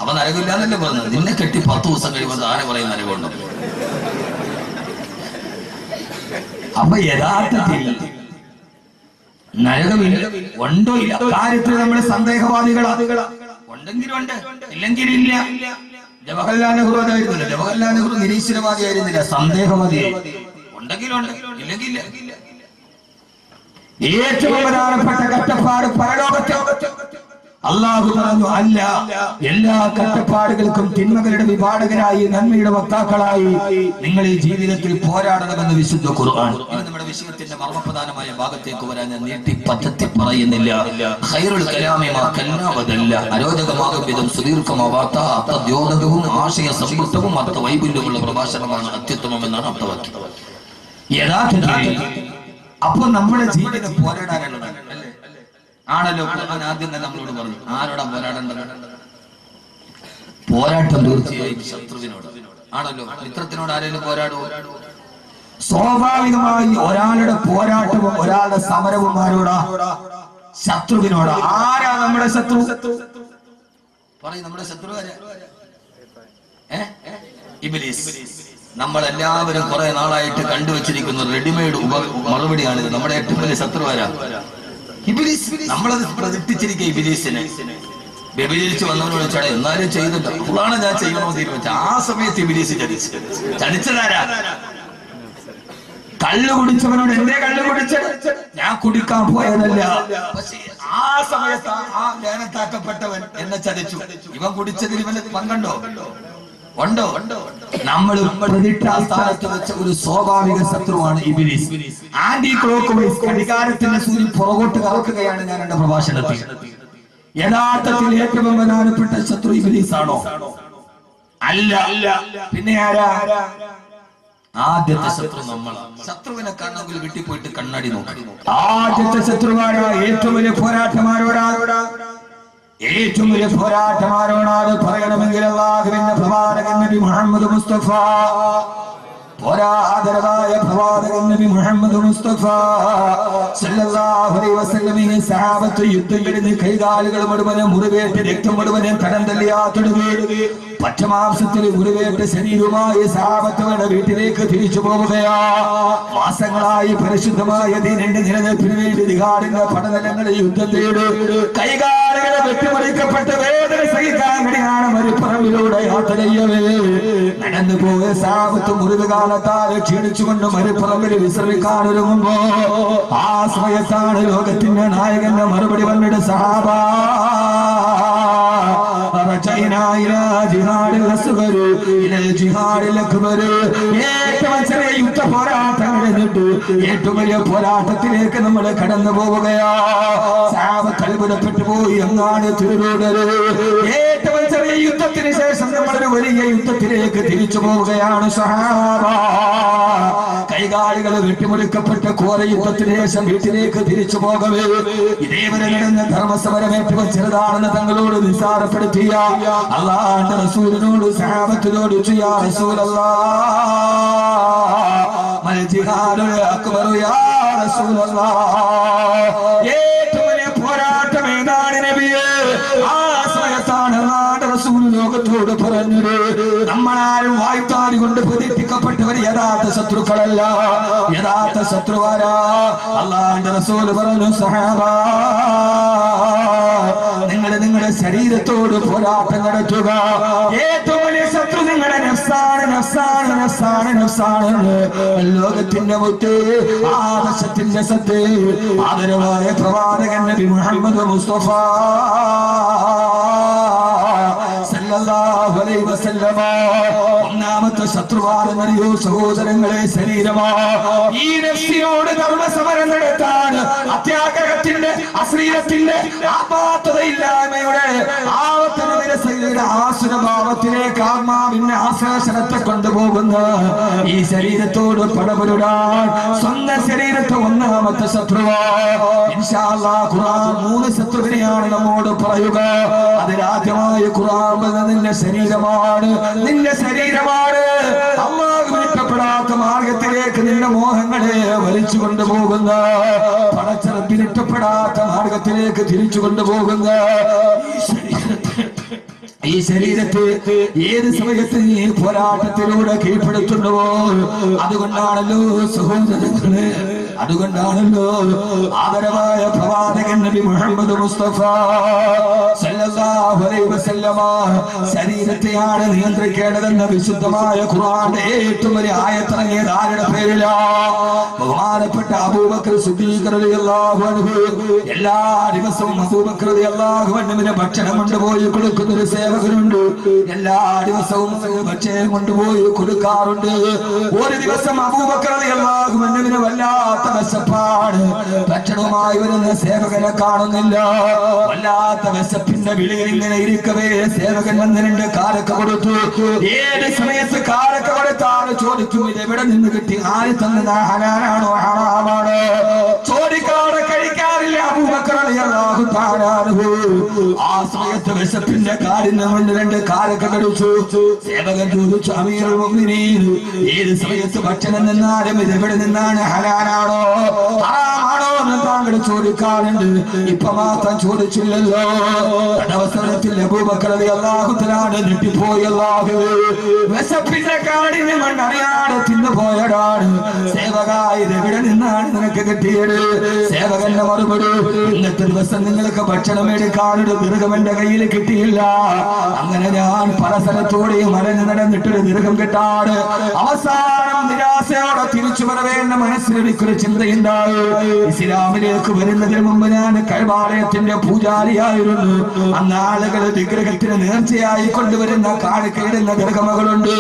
അവൻ നരകമില്ലാന്നല്ലേ പറഞ്ഞത്? നിന്നെ കെട്ടി 10 ദിവസം കഴിയുമ്പോൾ ആരെ പറയും നരകമുണ്ടോ? അപ്പൊ യഥാർത്ഥത്തിൽ നരകമില്ല, ഉണ്ടോ ഇല്ല കാര്യത്തിൽ നമ്മുടെ സന്ദേഹവാദികളാണ്. ഉണ്ടെങ്കിലും ഉണ്ട്, ഇല്ലെങ്കിലും ഇല്ല. ജവഹർലാൽ നെഹ്റു അതായിരുന്നില്ല. ജവഹർലാൽ നെഹ്റു നിരീശ്വരവാദി ആയിരുന്നില്ല, സന്ദേഹവാദിയായി. ഉണ്ടെങ്കിലും ഉണ്ട്, ഇല്ലെങ്കിൽ ഇല്ല. ഏറ്റവും പ്രധാനപ്പെട്ട കഷ്ടപ്പാട് പരലോകത്തെ. അള്ളാഹു പറഞ്ഞു, അല്ല, എല്ലാ കഷ്ടപ്പാടുകൾക്കും തിന്മകളുടെ വിഭാടകരായി നന്മയുടെ വക്താക്കളായി നിങ്ങൾ ഈ ജീവിതത്തിൽ പോരാടണമെന്ന് വിശുദ്ധ ഖുർആൻ. നമ്മുടെ വിഷയത്തിന്റെ മർമ്മപ്രധാനമായ ഭാഗത്തേക്ക് വരാൻ ഞാൻ നീട്ടി പദ്ധതി പറയുന്നില്ല. ഖൈറുൽ കലാമി മാ കല്ലാവതല്ല, അരോചകമാകും വിധം സുദീർഘമാവാത്ത അർത്ഥദ്യോതകവും ആശയ സമ്പുഷ്ടവും അർത്ഥ വൈപുല്യമുള്ള പ്രഭാഷണമാണ് അത്യുത്തമം എന്നാണ് അർത്ഥവാക്യം. യഥാർത്ഥത്തിൽ അപ്പൊ നമ്മുടെ ജീവിതം പോരാടാനുള്ളതാണ്, അല്ലേ? ആണല്ലോ. ഖുർആൻ ആദ്യം തന്നെ നമ്മളോട് പറഞ്ഞു, ആരോടാ പോരാടേണ്ടത്? പോരാട്ടം തീർച്ചയായും ശത്രുവിനോട് ആണല്ലോ. മിത്രത്തിനോട് ആരെങ്കിലും പോരാടുമോ? സ്വാഭാവികമായി ഒരാളുടെ പോരാട്ടവും ഒരാളുടെ സമരവും ആരോടാ? ശത്രുവിനോട്. ആരാ നമ്മുടെ ശത്രു? പറയും, നമ്മുടെ ശത്രു ആരാ? ഇബ്ലീസ്. നമ്മളെല്ലാവരും കുറെ നാളായിട്ട് കണ്ടുവച്ചിരിക്കുന്ന റെഡിമെയ്ഡ് മറുപടിയാണിത്. നമ്മുടെ ഏറ്റവും വലിയ ശത്രു ആരാ? ഇബ്ലീസ്. നമ്മളത് പ്രതിഷ്ഠിച്ചിരിക്കുക ഇബ്ലീസിനെ. വ്യഭിചരിച്ച് വന്നവനോട് ചോദിച്ചാൽ എന്നാലും ചെയ്തിട്ട് അതാണ് ഞാൻ ചെയ്യണമെന്ന് തീരുമാനിച്ചു. ആ സമയത്ത് ഇബ്ലീസ് ചതിച്ചതാരാ? കള്ളു കുടിച്ചവനോട് എന്തേ കള്ളു കുടിച്ചത്? ഞാൻ കുടിക്കാൻ പോയതല്ല. പക്ഷേ ആ സമയത്ത് ആ ലേനത്താക്കപ്പെട്ടവൻ എന്നെ ചതിച്ചു. ഇവൻ കുടിച്ചതിൽ ഇവന് പങ്കുണ്ടോ? ഉണ്ടോ? നമ്മൾ പ്രതിഷ്ഠാസ്ഥാനത്ത് വെച്ച ഒരു സ്വാഭാവിക ശത്രുവാണ് ഇബ്ലീസ്. ആന്റി ക്ലോക്ക് വൈസ് ഘടികാരത്തിന്റെ സൂര്യൻ പുറകോട്ട് കറക്കുകയാണ് ഞാൻ എന്റെ പ്രഭാഷണത്തിൽ. യഥാർത്ഥത്തിൽ ഏറ്റവും പ്രധാനപ്പെട്ട ശത്രു ഇബ്ലീസ് ആണോ? അല്ല. പിന്നെ ആരാ? ആദ്യത്തെ ശത്രു നമ്മളാണ്. ശത്രുവിനെ കാണണമെങ്കിൽ വീട്ടിൽ പോയിട്ട് കണ്ണാടി നോക്കി. ആദ്യത്തെ ശത്രുവാരാ? ഏറ്റവും വലിയ പോരാട്ടമാരോടാ? ഏറ്റവും വലിയ പോരാട്ടമാരോടാണ് പറയണമെങ്കിൽ അല്ലാഹുവിന്റെ പ്രവാചകൻ നബി മുഹമ്മദ് മുസ്തഫ ആദരവായ പ്രവാചകൻ നബി മുഹമ്മദ് മുസ്തഫ സല്ലല്ലാഹു അലൈഹി വസല്ലമയെ സഹാബത്ത് യുദ്ധം കഴിഞ്ഞ് കൈകാലുകൾ മുഴുവനെ മുറിവേറ്റ് രക്തം മുഴുവനെ തടം തല്ലിയാത്തൊടുകി പച്ചമാംസത്തിൽ മുറിവേറ്റ ശരീരവുമായി സഹാബത്തുകളുടെ വീട്ടിലേക്ക് തിരിച്ചു പോവുകയാ. മാസങ്ങളായി പരിശുദ്ധമായ ദീനിന്റെ നിലനിൽപ്പിന് വേണ്ടി ജിഹാദിന്റെ പടനിലങ്ങളിൽ യുദ്ധം ചെയ്ത് കൈകാലുകളെ വെട്ടിമുറിക്കപ്പെട്ട വേദന സഹിക്കാൻ വേണ്ടിയാണ് മരുപ്പറമ്പിലൂടെ യാത്ര ചെയ്യവേ. നടന്നു പോയ സഹാബത്ത് മുറിവ് കാലത്താൽ ക്ഷീണിച്ചുകൊണ്ട് മരുപ്പറമ്പിൽ വിശ്രമിക്കാനൊരുങ്ങുമ്പോ ആ സമയത്താണ് ലോകത്തിന്റെ നായകന്റെ മറുപടി വന്നിട്ട് സഹാബ ഏറ്റവും ചെറിയ യുദ്ധ പോരാട്ടം കഴിഞ്ഞിട്ട് ഏറ്റവും വലിയ പോരാട്ടത്തിലേക്ക് നമ്മൾ കടന്നു പോവുകയാ. സഹാബത്ത് അത്ഭുതപ്പെട്ടു പോയി. അങ്ങാണ് തിരുവോടര്. ഏറ്റവും ചെറിയ യുദ്ധത്തിന് ശേഷം നമ്മളൊരു വലിയ യുദ്ധത്തിലേക്ക് തിരിച്ചു പോവുകയാണ് സഹാബ. കൈകാലുകൾ വെട്ടിമുറിക്കപ്പെട്ട ഘോര യുദ്ധത്തിന് ശേഷം വീട്ടിലേക്ക് തിരിച്ചു പോകവേ ഇതേവരെ നടന്ന ധർമ്മസമരം ഏറ്റവും ചെറുതാണെന്ന് തങ്ങളോട് നിസ്സാരപ്പെടുത്തിയ അല്ലാഹുവിന്റെ റസൂലിനോട് സഹാബത്തിനോട് യാ റസൂലല്ലാഹ് മൽ ജിഹാദുൽ അക്ബർ യാ റസൂലല്ലാഹ് ഏറ്റവും വലിയ പോരാട്ടം ഏതാണ് നബിയേ? ആ സമയത്താണ് റസൂൽ ലോകത്തോട് പറഞ്ഞത് നമ്മളാരും വായ്ത്താരി കൊണ്ട് പ്രതിഷ്ഠിക്കപ്പെട്ടവർ യഥാർത്ഥ ശത്രുക്കളല്ല. യഥാർത്ഥ ശത്രുവാരാ? അല്ലാഹുവിന്റെ റസൂൽ പറഞ്ഞു സഹാബ നിങ്ങളുടെ ശരീരത്തോട് പോരാട്ടം നടത്തുക. ഏറ്റവും വലിയ ശത്രു നിങ്ങളുടെ നഫ്സാണ്, നഫ്സാണ്, നഫ്സാണ്, നഫ്സാണ്. ലോകത്തിന്റെ മുത്ത് ആദർശത്തിന്റെ സത്ത് ആദരവായ പ്രവാചകൻ നബി മുഹമ്മദ് മുസ്തഫ സല്ലല്ലാഹു അലൈഹി വസല്ലമ ഒന്നാമത്തെ ശത്രുവാണെന്നറിയോ സഹോദരങ്ങളെ? ശരീരമാ. ഈ നഫ്സിനോട് ധർമ്മസമരം നടത്താൻ അത്യാഗ്രഹത്തിന്റെ അശ്ലീലത്തിന്റെ ആപാത്തതയില്ലായ്മയുടെ ആസുരഭാവത്തിലേക്ക് ആത്മാവിന്റെ ആശ്ലേഷണത്തെ കൊണ്ടുപോകുന്ന ഈ ശരീരത്തോട് പടപൊരുടാൻ സ്വന്തം ശരീരത്തെ ഒന്നാമത്തെ ശത്രുവാ. ഇൻഷാ അല്ലാഹ് ഖുർആൻ 3 ശത്രുവിനെയാണ് നമ്മോട് പറയുക. അതിലാദ്യമായി ഖുർആൻ നിന്റെ ശരീരമാണ്, നിന്റെ ശരീരമാണ്. അല്ലാഹുവിന് ഇഷ്ടപ്പെടാത്ത മാർഗത്തിലേക്ക് നിന്റെ മോഹങ്ങളെ വലിച്ചു കൊണ്ടുപോകുന്ന, പടച്ചറപ്പിന് ഇഷ്ടപ്പെടാത്ത മാർഗത്തിലേക്ക് തിരിച്ചു കൊണ്ടുപോകുന്ന ഈ ശരീരത്തെ ഏത് സമയത്ത് നീ പോരാട്ടത്തിലൂടെ കീഴ്പ്പെടുത്തുന്നുവോ അതുകൊണ്ടാണല്ലോ സഹോദരങ്ങളെ, അതുകൊണ്ടാണല്ലോ ആദരവായ പ്രവാചകൻ നബി മുഹമ്മദ് മുസ്തഫ സല്ലല്ലാഹു അലൈഹി വസല്ലമ ശരീരത്തെയാണ് നിയന്ത്രിക്കേണ്ടതെന്ന വിശുദ്ധമായ ഖുർആന്റെ ഏറ്റവും വലിയ ആയത്തിറങ്ങിയത് ആരുടെ പേരിലാ? ബഹുമാനപ്പെട്ട അബൂബക്കർ സിദ്ദീഖ് റളിയല്ലാഹു അൻഹു. എല്ലാ ദിവസവും അബൂബക്കർ റളിയല്ലാഹു അൻഹുവിന് ഭക്ഷണം കൊണ്ടുപോയി കൊടുക്കുന്ന ഒരു സേവകനുണ്ട്. എല്ലാ ദിവസവും ഭക്ഷണം കൊണ്ടുപോയി കൊടുക്കാറുണ്ട്. ഒരു ദിവസം അബൂബക്കർ റളിയല്ലാഹു അൻഹുവിന് വല്ലാത്ത വിശപ്പാണ്. ഭക്ഷണവുമായി വരുന്ന സേവകനെ കാണുന്നില്ല. വല്ലാത്ത വിശപ്പിന്റെ വിളിയിൽ ഇങ്ങനെ ഇരിക്കവേ സേവകൻ വന്ന് 2 കാരക്ക കൊടുത്തു. ഏത് സമയത്ത് കാരക്ക കൊടുത്താണ് ചോദിക്കും ഇത് എവിടെ നിന്ന് കിട്ടി, ആര് തന്നത്, ഹലാലാണോ ഹറാമാണോ? ചോദിക്കാതെ കഴിക്കാറില്ല അബൂബക്കർ റളിയല്ലാഹു തആല അൻഹു. ആ സമയത്ത് വിശപ്പിന്റെ കാഠിന്യം കൊണ്ട് 2 കാരക്ക കടിച്ചു. സേവകൻ ചോദിച്ചു അമീറുൽ മുഅ്മിനീൻ ഏത് സമയത്ത് ഭക്ഷണം നിന്നാലും ഇത് എവിടെ നിന്നാണ്, ഹലാലാണോ ഹറാമാണോ എന്ന് താങ്കൾ ചോദിക്കാറുണ്ട്. ഇപ്പൊ മാത്രം ചോദിച്ചില്ലല്ലോ. അവസരത്തിൽ അബൂബക്കർ റളിയല്ലാഹു തആല ഞെട്ടിപ്പോയി. അല്ലാഹുവേ വിശപ്പിന്റെ കാഠിന്യം കൊണ്ട് അറിയാതെ തിന്നുപോയതാണ്. സേവകായി എവിടെ നിന്നാണ് നിനക്ക് കിട്ടിയത്? സേവകന്റെ മറുപടി ഇന്നത്തെ ദിവസം നിങ്ങൾക്ക് ഭക്ഷണം എടുക്കാനൊരു ദീർഘം എന്റെ കയ്യിൽ കിട്ടിയില്ല. അങ്ങനെ ഞാൻ പല സ്ഥലത്തോടെയും മരഞ്ഞു നടന്നിട്ടൊരു ദീർഘം കിട്ടാട് അവസാനം നിരാശയോടെ തിരിച്ചു വരവേണ്ട മനസ്സിലെനിക്കൊരു ചിന്തയുണ്ടായി. ഇസ്ലാമിലേക്ക് വരുന്നതിന് മുമ്പ് ഞാൻ കഅബാലയത്തിന്റെ പൂജാരിയായിരുന്നു. അന്ന് ആളുകൾ വിഗ്രഹത്തിന് നേർച്ചയായി കൊണ്ടുവരുന്ന കാണിക്കയിടുന്ന ദീർഘമകളുണ്ട്.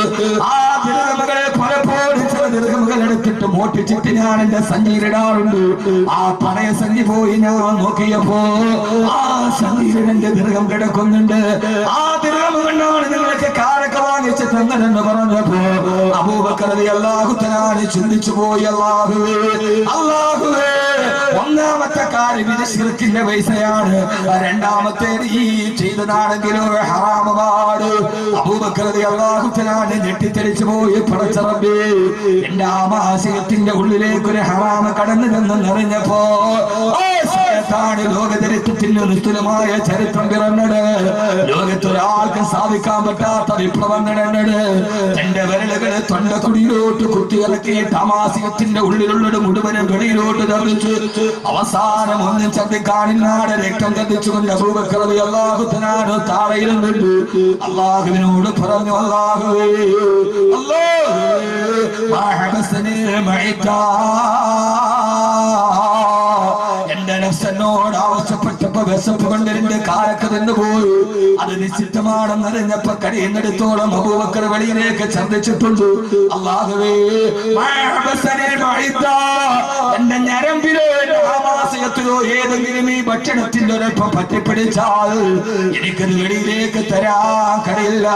ആ ദീർഘമകളെ പലപ്പോഴും ചില ദീർഘമകൾ എടുത്തിട്ട് മോട്ടിച്ചിട്ട് ഞാൻ എന്റെ സഞ്ചിയിലിടാറുണ്ട്. ആ പഴയ സഞ്ചി പോയി ഞാൻ നോക്കിയപ്പോ ആ സഞ്ചിയിൽ എന്റെ ദീർഘം കിടക്കുന്നുണ്ട്. ആ ദീർഘം കൊണ്ടാണ് നിങ്ങൾക്ക് കാരക്ക വാങ്ങിച്ച് തന്നതെന്ന് പറഞ്ഞപ്പോ അബൂബക്കർ റളിയല്ലാഹു തആല ചിന്തിച്ചു പോയി. അല്ലാഹുവേ, അല്ലാഹുവേ ഒന്നാമത്തെ കാര്യം ഇത് ശിർക്കിന്റെ പൈസയാണ്. രണ്ടാമത്തേത് ഈ ചെയ്തതാണെങ്കിലോ ഹറാമാണ്. അബൂബക്കർ റളിയല്ലാഹു തആല ഞെട്ടിത്തെറിച്ചു പോയി. പടച്ചറബേ, എന്റെ ആമാശയത്തിന്റെ ഉള്ളിലേക്ക് ഒരു ഹറാമ് കടന്നു എന്നറിഞ്ഞപ്പോ ലോകചരിത്രത്തിന് നിസ്തുലമായ ചരിത്രം പിറന്നത്. ലോകത്തൊരാൾക്കും സാധിക്കാൻ പറ്റാത്ത വിപ്ലവം നടന്നത്. തന്റെ വിരലുകള് തൊണ്ടക്കുടിയിലോട്ട് കുത്തിയിറക്കിയിട്ട് ആമാശയത്തിന്റെ ഉള്ളിലുള്ളത് മുഴുവനും വെളിയിലോട്ട് തള്ളിച്ചു. അവസാനം ഒന്നും ചന്തിക്കാണില്ലാതെ രക്തം കത്തിച്ചുകൊണ്ട് അബൂബക്കർ റളിയല്ലാഹു തആല താഴയിൽ നിന്നു അല്ലാഹുവിനോട് പറഞ്ഞു, അല്ലാഹുവേ, എന്റെ നഫ്സെന്നോട് ആവശ്യപ്പെട്ടപ്പോ വിശപ്പ് കൊണ്ട് എന്റെ കാലൊക്കെ നിന്നുപോയി. അത് നിശ്ചിതമാണെന്നറിഞ്ഞപ്പോ കഴിയുന്നിടത്തോളം അബൂബക്കർ വെളിയിലേക്ക് ഛർദ്ദിച്ചിട്ടുണ്ട്. അല്ലാഹുവേ, എന്റെ ഞരമ്പിലോ എന്റെ ആമാശയത്തിലോ ഏതെങ്കിലും ഈ ഭക്ഷണത്തിന്റെ ഒരൽപ്പം പറ്റിപ്പിടിച്ചാൽ എനിക്കത് വെളിയിലേക്ക് തരാൻ കഴിയില്ല.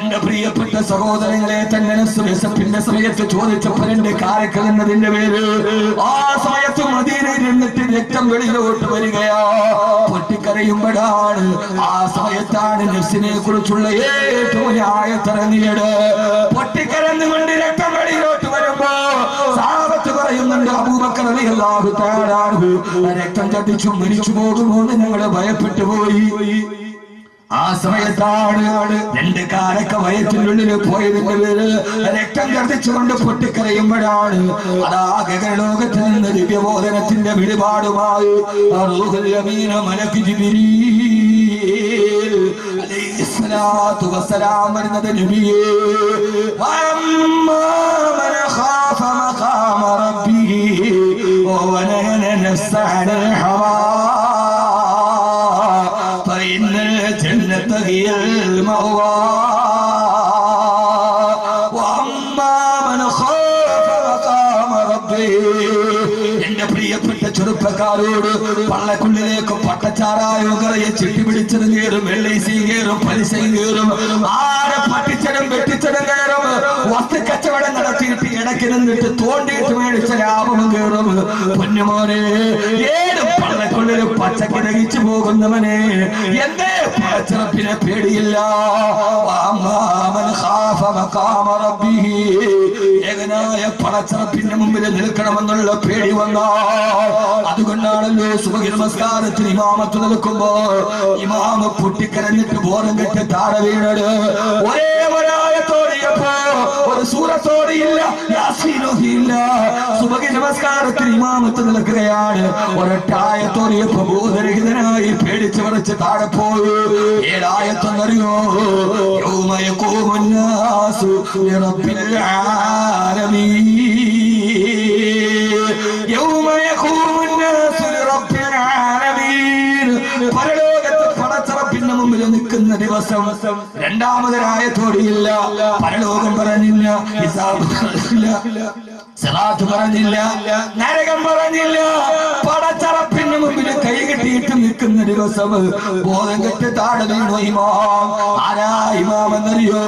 എന്റെ പ്രിയപ്പെട്ട സഹോദരങ്ങളെ, തന്നെ വിശപ്പിന്റെ സമയത്ത് ചോദിച്ചപ്പോൾ എന്റെ കാരക്കൽ എന്നതിന്റെ പേര് ആ സമയത്ത് മദീനയിൽ നിന്നിട്ട് രക്തം വെളിയിലോട്ട് വരികയാ. പൊട്ടിക്കരയുമ്പോഴാണ് ആ സമയത്താണ് നഫ്സിനെ കുറിച്ചുള്ള ഏറ്റവും ന്യായത്തിറങ്ങിയത്. പൊട്ടിക്കരന്നുകൊണ്ട് രക്തം വെളിയിലോട്ട് വരുമ്പോ സഹാബത്ത് പറയുന്നുണ്ട്, അബൂബക്കർ റളിയല്ലാഹു തആല അൻഹു രക്തം ചതിച്ചു മരിച്ചു പോകുമോ എന്ന് ഞങ്ങൾ ഭയപ്പെട്ടു പോയി. ആ സമയത്താണ് രണ്ട് കാലൊക്കെ വയറ്റിനുള്ളിൽ പോയതിന്റെ പേര് രക്തം ഛർദ്ദിച്ചുകൊണ്ട് പൊട്ടിക്കരയുമ്പോഴാണ് അതാ ഗഗനലോകത്ത് നിന്ന് ദിവ്യബോധനത്തിന്റെ വെളിപാടുമായി റൂഹുൽ അമീൻ മലക്ക് ജിബ്രീൽ അലൈഹിസ്സലാത്തു വസ്സലാം വരുന്നത്. നബിയേ, വഅമ്മാ മൻ ഖാഫ മഖാമ റബ്ബിഹി വനഹന നഫ്സ അനിൽ ഹവാ فإن الجنة هي المأوى وأما من خاف مقام ربه. എന്റെ പ്രിയപ്പെട്ട ചെറുപ്പക്കാരോട് പള്ളക്കുള്ളിലേക്ക് പട്ടച്ചാറായോ കറയെ ചെട്ടിപ്പിടിച്ചത് കയറും, വെള്ളൈസി കയറും, പലിശയും കയറും, ആരെ പട്ടിച്ചടും വെട്ടിച്ചടും കയറും, വസ്തു കച്ചവടം നടത്തിയിട്ട് ഇടയ്ക്ക് നിന്നിട്ട് തോണ്ടിയിട്ട് മേടിച്ച ലാഭവും കയറും. പൊന്നുമോനെ, ഏത് പള്ളക്കുള്ളിൽ പച്ചക്ക് ദഹിച്ചു പോകുന്നവനെ എന്തേ പടച്ചിറപ്പിനെ പേടിയില്ല. ഏകനായ പടച്ചിറപ്പിന്റെ മുമ്പിൽ നിൽക്കണമെന്നുള്ള പേടി വന്ന അതുകൊണ്ടാണല്ലോ സുബഹി നമസ്കാരത്തിന് ഇമാമത്ത് നിൽക്കുമ്പോ ഇമാമ പൊട്ടിക്കരഞ്ഞിട്ട് ബോധം കെട്ട് താഴെ വീണത്. ഒരേ ഒരായത്തോടിയപ്പോ ഒരു സൂറത്തോടിയില്ല, യാസീനോഹിയില്ല. സുബഹി നമസ്കാരത്തിന് ഇമാമത്ത് നിൽക്കുകയാണ്. ഒരൊറ്റായത്തോടിയപ്പോ ബോധരഹിതനായി പേടിച്ച് വിറച്ച് താഴെ പോയി. ഏഴായത്തെന്നറിയോ? യൗമ യഖൂമുൻ നാസു ലിറബ്ബിൽ ആലമീൻ. യൗമ യഖൂമുൻ നാസു ലിറബ്ബിൽ ആലമീൻ. പരലോകത്ത് പടച്ചറപ്പിന്റെ മുമ്പിൽ നിൽക്കുന്ന ദിവസം. രണ്ടാമതൊരായത്തോടിയില്ല, പരലോകം പറഞ്ഞില്ല, ഹിസാബ് പറഞ്ഞില്ല, സിറാത്ത് പറഞ്ഞില്ല, നരകം പറഞ്ഞില്ല. പടച്ചറപ്പിന്റെ മുമ്പിൽ കൈ കെട്ടിയിട്ട് നിൽക്കുന്ന ദിവസം. ബോധം കെട്ട് താഴെ വീണു ഇമാം. ആരാ ഇമാം എന്നറിയോ?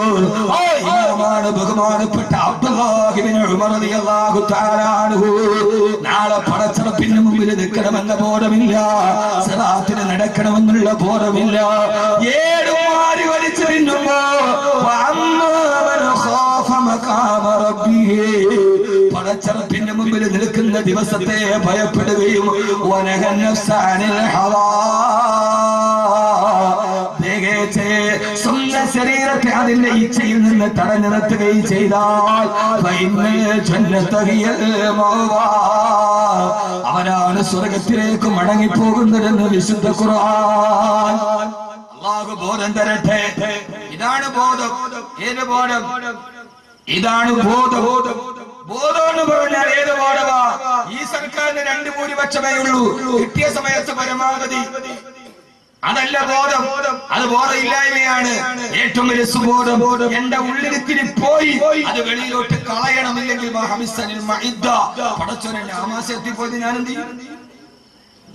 ആ ഇമാമാണ് ബഹുമാനപ്പെട്ട അബ്ദുല്ലാഹി ഇബ്നു ഉമർ റളിയല്ലാഹു തആല അൻഹു. നാളെ പടച്ചറപ്പിന്റെ മുമ്പിൽ നിൽക്കണമെന്ന ബോധമില്ല, സിറാത്തിന് നടക്കണമെന്നുള്ള ബോധമില്ല. ഏഴ് മാറി വലിച്ചു തിന്നുമ്പോ പടച്ചറപ്പിന്റെ മുമ്പിൽ നിൽക്കുന്ന ദിവസത്തെ ഭയപ്പെടുകയും സ്വന്തം ശരീരത്തെ അതിന്റെ ഇച്ഛയിൽ നിന്ന് തടഞ്ഞു നിർത്തുകയും ചെയ്താൽ അവനാണ് സ്വർഗത്തിലേക്ക് മടങ്ങിപ്പോകുന്നതെന്ന് വിശുദ്ധ ഖുർആൻ. അല്ലാഹു ബോധം തരട്ടെ. ഇതാണ് ബോധം. ഏത് ബോധം? ഇതാണ് ബോധം. ബോധം എന്ന് പറഞ്ഞാൽ ഏത് ബോധമാ? ഈ സർക്കാരിന് 2 ഭൂരിപക്ഷമേ ഉള്ളൂ. കിട്ടിയ സമയത്ത് പരമാവധി. അതല്ല ബോധം, അത് ബോധമില്ലായ്മയാണ്. ഏറ്റവും വലിയ സുബോധം എന്റെ ഉള്ളിലിത്തിരി പോയി അത് വെളിയിലോട്ട് കളയണമില്ലെങ്കിൽ പടച്ചോനെ ആമാശയത്തിൽ പോയി ഞാൻ എന്ത് ചെയ്യും?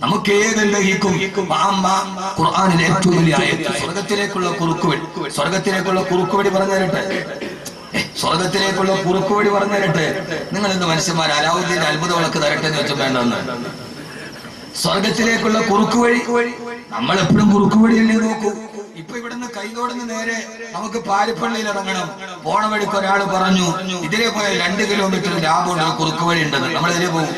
നമുക്ക് ഏതെങ്കിലും ഖുർആനിലെ ഏറ്റവും വലിയ ആയത്ത് സ്വർഗത്തിലേക്കുള്ള കുറുക്കുവഴി. സ്വർഗത്തിലേക്കുള്ള കുറുക്കുവഴി പറഞ്ഞു തരട്ടെ.
സ്വർഗത്തിലേക്കുള്ള കുറുക്ക് വഴി പറഞ്ഞു തരട്ടെ. നിങ്ങൾ ഇന്ന് മനുഷ്യന്മാർ അലാവുദ്ദീൻ അത്ഭുത വിളക്ക് തരട്ടെ എന്ന് വെച്ചാൽ വേണ്ടെന്ന്. സ്വർഗത്തിലേക്കുള്ള കുറുക്ക് വഴി നമ്മൾ എപ്പോഴും കുറുക്ക് വഴിയല്ലേ നോക്കൂ. ഇപ്പൊ ഇവിടുന്ന് കൈതോടുന്ന് നേരെ നമുക്ക് പാരിപ്പള്ളിയിൽ ഇറങ്ങണം. പോണ വഴിക്ക് ഒരാൾ പറഞ്ഞു ഇതിലേ പോയാൽ 2 കിലോമീറ്റർ ലാഭമുള്ള കുറുക്ക് വഴി ഉണ്ടെന്ന്. നമ്മൾ ഇതിലേ പോകും.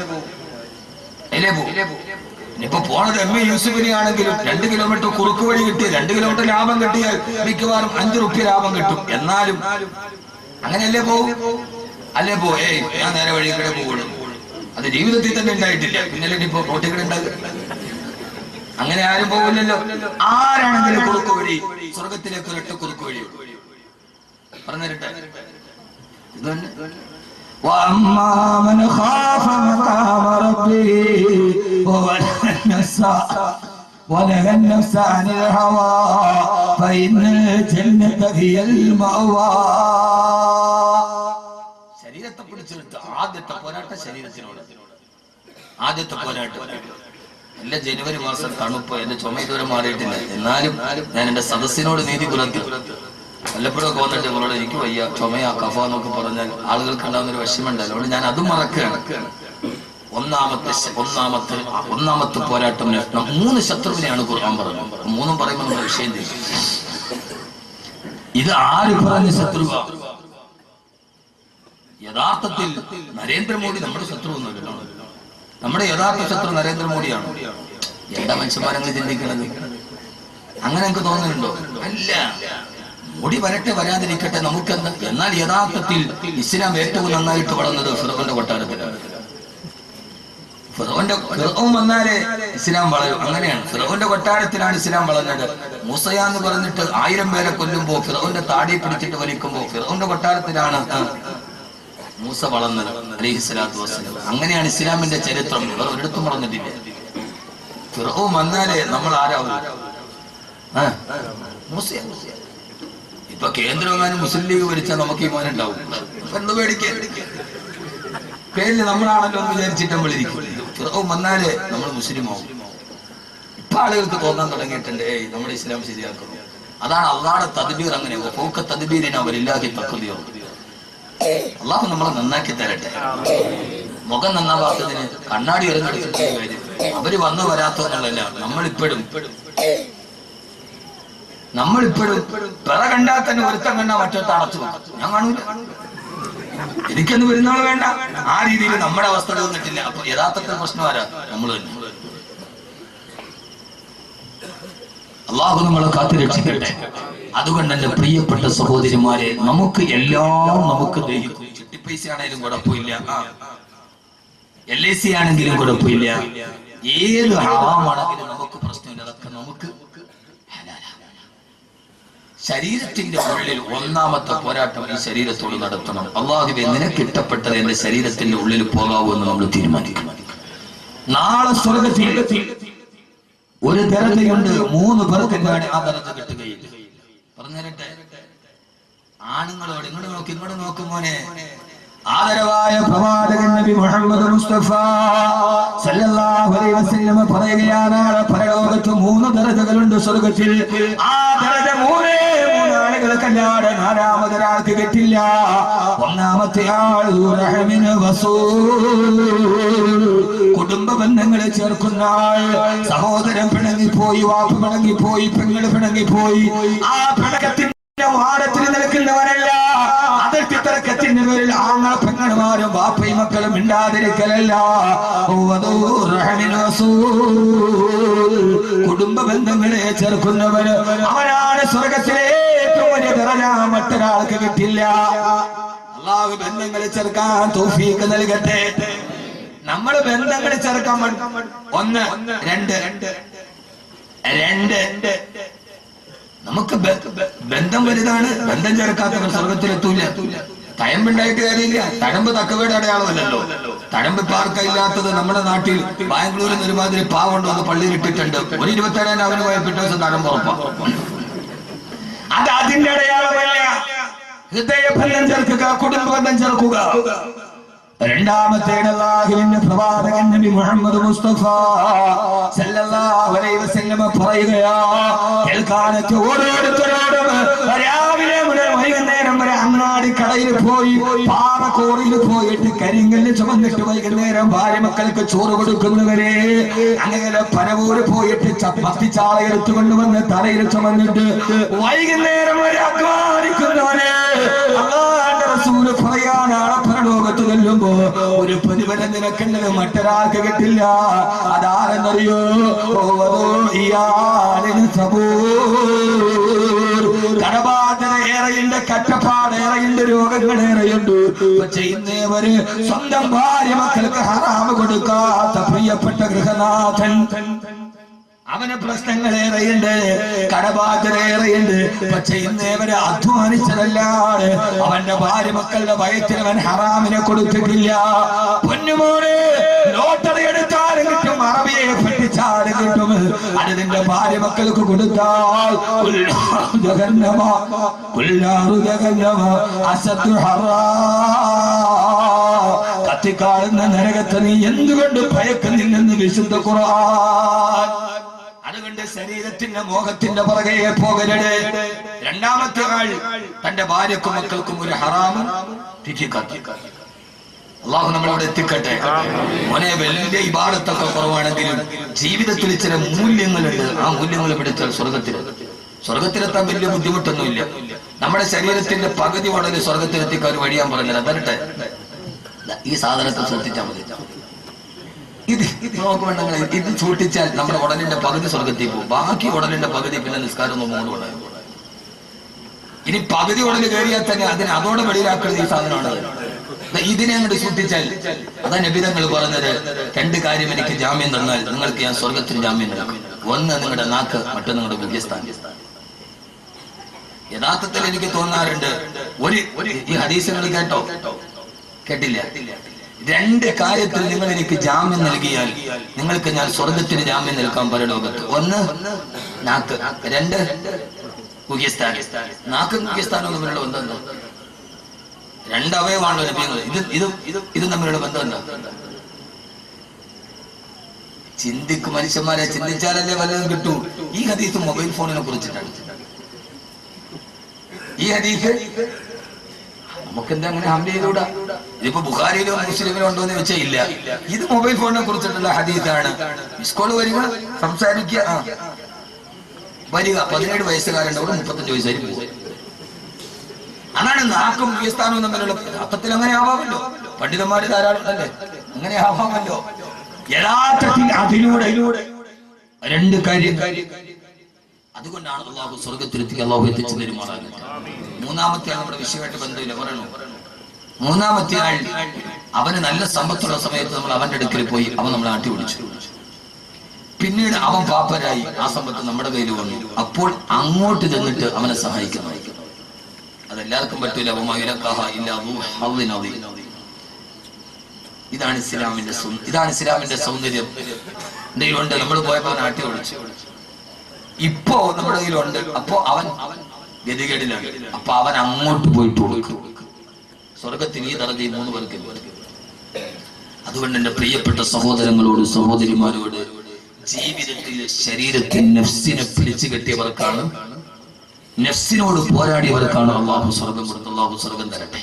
ഇപ്പൊ പോണത് എം എ യൂസുഫിനെ ആണെങ്കിലും 2 കിലോമീറ്റർ കുറുക്ക് വഴി കിട്ടിയ 2 കിലോമീറ്റർ ലാഭം കിട്ടിയാൽ മിക്കവാറും 5 റുപ്യ ലാഭം കിട്ടും. എന്നാലും അങ്ങനെയല്ലേ പോകും. അല്ലേ ഞാൻ നേരെ വഴി കൂടെ പോകുള്ളൂ. അത് ജീവിതത്തിൽ തന്നെ ഉണ്ടായിട്ടില്ല. പിന്നല്ലേ ഇപ്പൊ റോട്ടിൽ കൂടെ ഉണ്ടാകും. അങ്ങനെ ആരും പോകില്ലല്ലോ. ആരാണെങ്കിലും കുറുക്ക് വഴി സ്വർഗത്തിലേക്ക് ഒരൊറ്റ കുറുക്ക് വഴി പറഞ്ഞു തരട്ടെ.
وأما من خاف مقام ربه ونهى النفس عن الهوى فإن الجنة هي المأوى.
ശരീരത്തെ പിടിച്ചെടുത്ത് ആദ്യത്തെ പോരാട്ടം ശരീരത്തിനോട്. ആദ്യത്തെ പോരാട്ടം എല്ലാ ജനുവരി മാസം തണുപ്പ്. എന്റെ ചുമ ഇതുവരെ മാറിയിട്ടില്ല. എന്നാലും ഞാൻ എന്റെ സദസ്സിനോട് നീതി പുലർത്തി. വല്ലപ്പോഴും ഒക്കെ വന്നിട്ട് നിങ്ങളോട് എനിക്ക് വയ്യ, ചുമയാ, കഫ എന്നൊക്കെ പറഞ്ഞാൽ ആളുകൾക്ക് ഉണ്ടാകുന്നൊരു വിഷമമുണ്ടല്ലോ. അതുകൊണ്ട് ഞാൻ അതും മറക്കുകയാണ്. ഒന്നാമത്തെ പോരാട്ടം 3 ശത്രുവിനെയാണ് ഖുർആൻ പറഞ്ഞത്. 3 പറയുമ്പോൾ നമ്മുടെ വിഷയം ചെയ്യും. ഇത് ആര് പറഞ്ഞ ശത്രുവ? യഥാർത്ഥത്തിൽ നരേന്ദ്രമോദി നമ്മുടെ ശത്രു ഒന്നുമല്ല. നമ്മുടെ യഥാർത്ഥ ശത്രു നരേന്ദ്രമോദിയാണ്. എന്താ മനുഷ്യന്മാരങ്ങൾ ചിന്തിക്കുന്നത്? അങ്ങനെ എനിക്ക് തോന്നുന്നുണ്ടോ? അല്ല, മോഡി വരട്ടെ വരാതിരിക്കട്ടെ നമുക്കെന്താ. എന്നാൽ യഥാർത്ഥത്തിൽ ഇസ്ലാം ഏറ്റവും നന്നായിട്ട് വളർന്നത് ഫിറോന്റെ കൊട്ടാരത്തിലാണ്. ഫിറോൻ വന്നാലേ ഇസ്ലാം വളരും. അങ്ങനെയാണ്. ഫിറോന്റെ കൊട്ടാരത്തിലാണ് ഇസ്ലാം വളർന്നത്. മൂസയാന്ന് പറഞ്ഞിട്ട് 1000 പേരെ കൊല്ലുമ്പോ ഫിറോന്റെ താടിയെ പിടിച്ചിട്ട് വലിക്കുമ്പോ ഫിറോന്റെ കൊട്ടാരത്തിലാണ് മൂസ വളർന്നത് അലൈഹിസ്സലാത്തു വസ്സലാം. അങ്ങനെയാണ് ഇസ്ലാമിന്റെ ചരിത്രം. വേറെ ഒരിടത്തും വളർന്നിട്ടില്ല. ഫിറോൻ വന്നാലേ നമ്മൾ ആരാവും? മൂസയാ. ഇപ്പൊ കേന്ദ്രമെങ്ങാനും മുസ്ലിം ലീഗ് ഭരിച്ചാൽ നമുക്ക് ഈമാൻ ഉണ്ടാവും. എന്ത് പേടിക്കാൻ? പേരിൽ നമ്മളാണല്ലോ എന്ന് വിചാരിച്ചിട്ട് നമ്മൾ ഇരിക്കും. ഫിറോൻ വന്നാലേ നമ്മൾ മുസ്ലിം ആവും. ഇപ്പൊ ആളുകൾക്ക് തോന്നാൻ തുടങ്ങിയിട്ടുണ്ട് നമ്മുടെ ഇസ്ലാം ശരിയാക്കുന്നു. അതാണ് അള്ളാഹുടെ തദ്ബീർ. അങ്ങനെ തദ്ബീരിന് അവരില്ലാഹി തഖ്ദിർ. അള്ളാഹു നമ്മളെ നന്നാക്കി തരട്ടെ. മുഖം നന്നാവാത്തതിന് കണ്ണാടി എറിഞ്ഞെടുത്തിട്ട് കാര്യം. അവര് വന്നു വരാത്തതെന്നുള്ളതല്ല. നമ്മളിപ്പോഴും പിറ കണ്ടാൽ തന്നെ ഒരുത്തം കണ്ടാൽ മറ്റൊരുത്ത അടച്ചു വെക്കാം. ഞാൻ കാണൂല, എനിക്കൊന്നും വരുന്നാൾ വേണ്ട. ആ രീതിയിൽ നമ്മുടെ അവസ്ഥ തോന്നിട്ടില്ല. അപ്പൊ യഥാർത്ഥത്തിൽ പ്രശ്നം ആരാ? നമ്മൾ തന്നെ. അള്ളാഹു നമ്മളെ കാത്തുരക്ഷിക്കട്ടെ. അതുകൊണ്ട് എന്റെ പ്രിയപ്പെട്ട സഹോദരിമാരെ, നമുക്ക് എല്ലാം നമുക്ക് ദഹിക്കും. ചിട്ടിപ്പൈസ ആണെങ്കിലും കുഴപ്പമില്ല, LIC ആണെങ്കിലും കുഴപ്പമില്ല, ഏത് ഹറാമാണെങ്കിലും നമുക്ക് പ്രശ്നമില്ല. അതൊക്കെ നമുക്ക് ശരീരത്തിന്റെ ഉള്ളിൽ ഒന്നാമത്തെ പോരാട്ടം ഈ ശരീരത്തോട് നടത്തണം. അള്ളാഹുവേ, നിനക്ക് ഇഷ്ടപ്പെട്ടത് എന്റെ ശരീരത്തിന്റെ ഉള്ളിൽ പോകാവൂ എന്ന് നമ്മൾ തീരുമാനിക്കണം. നാളെ സ്വർഗ്ഗത്തിൽ ഒരു ദരജയുണ്ട്. 3 പേർക്ക് ആ ദരജ കിട്ടുകയില്ല. പറഞ്ഞു തരട്ടെ ആണുങ്ങളോട്. ഇങ്ങോട്ട് നോക്കും മോനെ. ആദരവായ പ്രവാചകൻ നബി മുഹമ്മദ് മുസ്തഫ സല്ലല്ലാഹു അലൈഹി വസല്ലം പറയുകയാണ്, പരലോകത്ത് 3 ദരജകളുണ്ട് സ്വർഗ്ഗത്തിൽ. ആ ദരജ 3 ആളുകൾക്കല്ലാതെ 4-മതൊരാൾക്ക് കിട്ടില്ല. ഒന്നാമത്തെ ആൾ റഹ്മിന് വസൂൽ, കുടുംബ ബന്ധങ്ങളെ ചേർക്കുന്ന ആൾ. സഹോദരൻ പിണങ്ങിപ്പോയി, വാപ്പ പിണങ്ങിപ്പോയി, പെങ്ങൾ പിണങ്ങിപ്പോയി, ആ പിണക്കത്തിന്റെ വാരത്തിൽ നിൽക്കുന്നവരല്ല. അതിർത്തി തർക്കത്തിന്റെ പേരിൽ ആങ്ങൾ പെങ്ങന്മാരും വാപ്പയും മക്കളും മിണ്ടാതിരിക്കലല്ല. കുടുംബ ബന്ധങ്ങളെ ചേർക്കുന്നവര് അവനാണ് സ്വർഗത്തിലെ ഏറ്റവും വലിയ ദറജ. മറ്റൊരാൾക്ക് കിട്ടില്ല. അല്ലാഹു ബന്ധങ്ങളെ ചേർക്കാൻ തൗഫീഖ് നൽകട്ടെ. നമ്മൾ ബന്ധങ്ങളെ ചേർക്കാൻ 1 2 നമുക്ക് ബന്ധം വലുതാണ്. ബന്ധം ചേർക്കാത്തവർ സ്വർഗത്തിലെത്തൂല. തഴമ്പുണ്ടായിട്ട് കാര്യമില്ല. തഴമ്പ് തക്കവയുടെ അടയാളമല്ലല്ലോ. തഴമ്പ് ഇപ്പൊ ആർക്കില്ലാത്തത്? നമ്മുടെ നാട്ടിൽ ബാംഗ്ലൂരിൽ നിന്ന് ഒരുമാതിരി പാവുണ്ടോ എന്ന് പള്ളിയിൽ ഇട്ടിട്ടുണ്ട്. ഒരു 27 അവന് പോയ പിറ്റേ ദിവസം തഴമ്പ് ഉറപ്പാണ്. അത് അതിന്റെ അടയാളമല്ല. ഹൃദയബന്ധം ചേർക്കുക, കുടുംബ ബന്ധം ചേർക്കുക. രണ്ടാമത്തെ അല്ലാഹുവിന്റെ പ്രവാചകൻ നബി മുഹമ്മദ് മുസ്തഫ സല്ലല്ലാഹു അലൈഹി വസല്ലം പറയുകയാ, കേൾക്കാനൊക്കെ ഓരോരുത്തരോടും രാവിലെ മുതൽ വൈകുന്നേരം വരെ അങ്ങാടി
അങ്ങാടിക്കടയിൽ പോയി പാറക്കോറിൽ പോയിട്ട് കരിങ്കല്ല് ചുമന്നിട്ട് വൈകുന്നേരം ഭാര്യ മക്കൾക്ക് ചോറ് കൊടുക്കുന്നവരെ, അങ്ങനെ പനവൂര് പോയിട്ട് മത്തിച്ചാള എടുത്തുകൊണ്ടുവന്ന് തലയിൽ ചുമന്നിട്ട് വൈകുന്നേരം വരെ അധ്വാനിക്കുന്നവരെ, അല്ലാഹുവിന്റെ റസൂൽ പറയാനാണ് പരലോകത്ത് ചെല്ലുമ്പോ ഒരു പ്രതിഫലം നിനക്കുള്ളത് മറ്റൊരാൾക്ക് കിട്ടില്ല. അതാരെന്നറിയോ? കടബാധ്യത ഏറെയുണ്ട്, കഷ്ടപ്പാട് ഏറെയുണ്ട്, രോഗങ്ങൾ ഏറെയുണ്ട്. പക്ഷെ ഇന്നേവര് സ്വന്തം ഭാര്യ മക്കൾക്ക് ഹറാമ് കൊടുക്കാത്ത പ്രിയപ്പെട്ട ഗൃഹനാഥൻ, അവന് പ്രശ്നങ്ങൾ ഏറെയുണ്ട്, കടബാധ്യത ഏറെയുണ്ട്. പക്ഷെ ഇന്നേവരെ അധ്വാനിച്ചതല്ലാതെ അവന്റെ ഭാര്യ മക്കളുടെ വയറ്റിനവൻ ഹറാമിനെ കൊടുത്തിട്ടില്ല. പൊന്നുമോനെ, ലോട്ടറി എടുത്താലും കിട്ടും, അറബിയെ പഠിച്ചാലും കിട്ടും. അത് നിന്റെ ഭാര്യ മക്കൾക്ക് കൊടുത്താൽ കത്തിക്കാളുന്ന നരകത്തെ നീ എന്തുകൊണ്ട് ഭയക്കുന്നില്ലെന്ന് വിശുദ്ധ ഖുർആൻ. അതുകൊണ്ട് ശരീരത്തിന്റെ മോഹത്തിന്റെ പുറകെ പോകരുത്. രണ്ടാമത്തെ ആൾ തന്റെ ഭാര്യക്കും മക്കൾക്കും ഒരു ഹറാമും അള്ളാഹു നമ്മളവിടെ എത്തിക്കട്ടെ. മോനെ, വലിയ ഇബാദത്തൊക്കെ കുറവാണെങ്കിലും ജീവിതത്തിൽ ചില മൂല്യങ്ങളുണ്ട്. ആ മൂല്യങ്ങൾ പിടിച്ചാൽ സ്വർഗത്തിലെത്താൻ വലിയ ബുദ്ധിമുട്ടൊന്നുമില്ല. നമ്മുടെ ശരീരത്തിന്റെ പകുതി ഉടനെ സ്വർഗത്തിലെത്തിക്കാൻ ഒരു വഴിയാൻ പറഞ്ഞത് അതരട്ടെ, ഈ സാധനത്തെ സൂക്ഷിച്ചാൽ മതി. ഇത് നോക്കുന്നുണ്ടെങ്കിൽ ഇത് സൂക്ഷിച്ചാൽ നമ്മുടെ ഉടലിന്റെ പകുതി സ്വർഗത്തിൽ പോകും. ബാക്കി ഉടലിന്റെ പകുതി പിന്നെ നിസ്കാരം നോക്കുകൊണ്ട് കൊണ്ടുപോകും. ഇനി പകുതി ഉടൽ കയറിയാൽ തന്നെ അതോടെ വെളിയിലാക്കുന്നത് ഈ സാധനമാണ്. ഇതിനെ അങ്ങോട്ട് സൂക്ഷിച്ചാൽ അതാ നബിതങ്ങൾ പറഞ്ഞത്, രണ്ട് കാര്യം എനിക്ക് ജാമ്യം തന്നാൽ നിങ്ങൾക്ക് ഞാൻ സ്വർഗത്തിന് ജാമ്യം നൽകും. ഒന്ന് നിങ്ങളുടെ നാക്ക്, മറ്റൊന്ന് നിങ്ങളുടെ മുഖ്യസ്ഥാനം. യഥാർത്ഥത്തിൽ എനിക്ക് തോന്നാറുണ്ട്, ഈ ഹദീസുകൾ കേട്ടില്ല, രണ്ട് കാര്യത്തിൽ നിങ്ങൾ എനിക്ക് ജാമ്യം നൽകിയാൽ നിങ്ങൾക്ക് ഞാൻ സ്വർഗത്തിന് ജാമ്യം നൽകാൻ പരലോകത്ത്. ഒന്ന് നാക്ക്, രണ്ട് മുഖ്യസ്ഥാനം. നാക്കും മുഖ്യസ്ഥാനവും തമ്മിലുള്ള ബന്ധം എന്താ? രണ്ടവയവാണല്ലോ ലഭ്യങ്ങൾ. ഇത് തമ്മിലുള്ള ബന്ധം എന്താ? മനുഷ്യന്മാരെ ചിന്തിച്ചാലല്ലേ വല്ലതും കിട്ടൂ. ഈ ഹദീസ് മൊബൈൽ ഫോണിനെ കുറിച്ചിട്ടാണ്. ഈ ഹദീസ് നമുക്കെന്താ അങ്ങനെ ഹംല ചെയ്തുകൂടാ? ഇതിപ്പോ ബുഖാരിയിലോ മുസ്ലിമിലോ ഉണ്ടോ എന്ന് വെച്ചാൽ ഇല്ല. ഇത് മൊബൈൽ ഫോണിനെ കുറിച്ചിട്ടുള്ള ഹദീസാണ്. മിസ്കോള് വരിക, സംസാരിക്കുക, വരിക. 17 വയസ്സുകാരുണ്ടവിടെ 35 വയസ്സായി പോകും. അതാണ് നാക്കും മുഖ്യസ്ഥാനവും തമ്മിലുള്ള അർത്ഥത്തിൽ. അങ്ങനെ ആവാമല്ലോ, പണ്ഡിതന്മാര് ധാരാളം അല്ലേ, അങ്ങനെ ആവാമല്ലോ. യഥാർത്ഥത്തിൽ അതിലൂടെ രണ്ട് കാര്യം. അതുകൊണ്ടാണ് അള്ളാഹു സ്വർഗത്തിലെത്തി അള്ളാഹു എത്തിച്ചു തരുമാറാകുന്നത്. മൂന്നാമത്തെ ആൾ നമ്മുടെ വിഷയമായിട്ട് ബന്ധമില്ല, പറയണു. മൂന്നാമത്തെ ആൾ, അവന് നല്ല സമ്പത്തുള്ള സമയത്ത് നമ്മൾ അവന്റെ അടുക്കൽ പോയി അവൻ നമ്മളെ ആട്ടി ഓടിച്ചു. പിന്നീട് അവൻ പാപ്പരായി, ആ സമ്പത്ത് നമ്മുടെ കയ്യിൽ വന്നു. അപ്പോൾ അങ്ങോട്ട് ചെന്നിട്ട് അവനെ സഹായിക്കുന്നു. അതെല്ലാവർക്കും പറ്റൂല. ഇതാണ് ഇസ്ലാമിന്റെ സൗന്ദര്യം. ഉണ്ട്, നമ്മൾ പോയപ്പോ നാട്ടി ഓടിച്ചു. ഇപ്പോ നമ്മുടെ കയ്യിലുണ്ട്. അപ്പോ അവൻ ഗതികേടിലാണ്. അപ്പൊ അവൻ അങ്ങോട്ട് പോയിട്ട് കൊടുക്കും. സ്വർഗത്തിൽ ഈ ദർജ 3 പേർക്ക്. അതുകൊണ്ട് എന്റെ പ്രിയപ്പെട്ട സഹോദരങ്ങളോട് സഹോദരിമാരോട്, ജീവിതത്തിൽ ശരീരത്തിൽ നഫ്സിനെ പിടിച്ചു കെട്ടിയവർക്കാണ്, നഫ്സിനോട് പോരാടിയവർക്കാണ് അള്ളാഹു സ്വർഗം കൊടുത്ത്. അള്ളാഹു സ്വർഗം തരട്ടെ.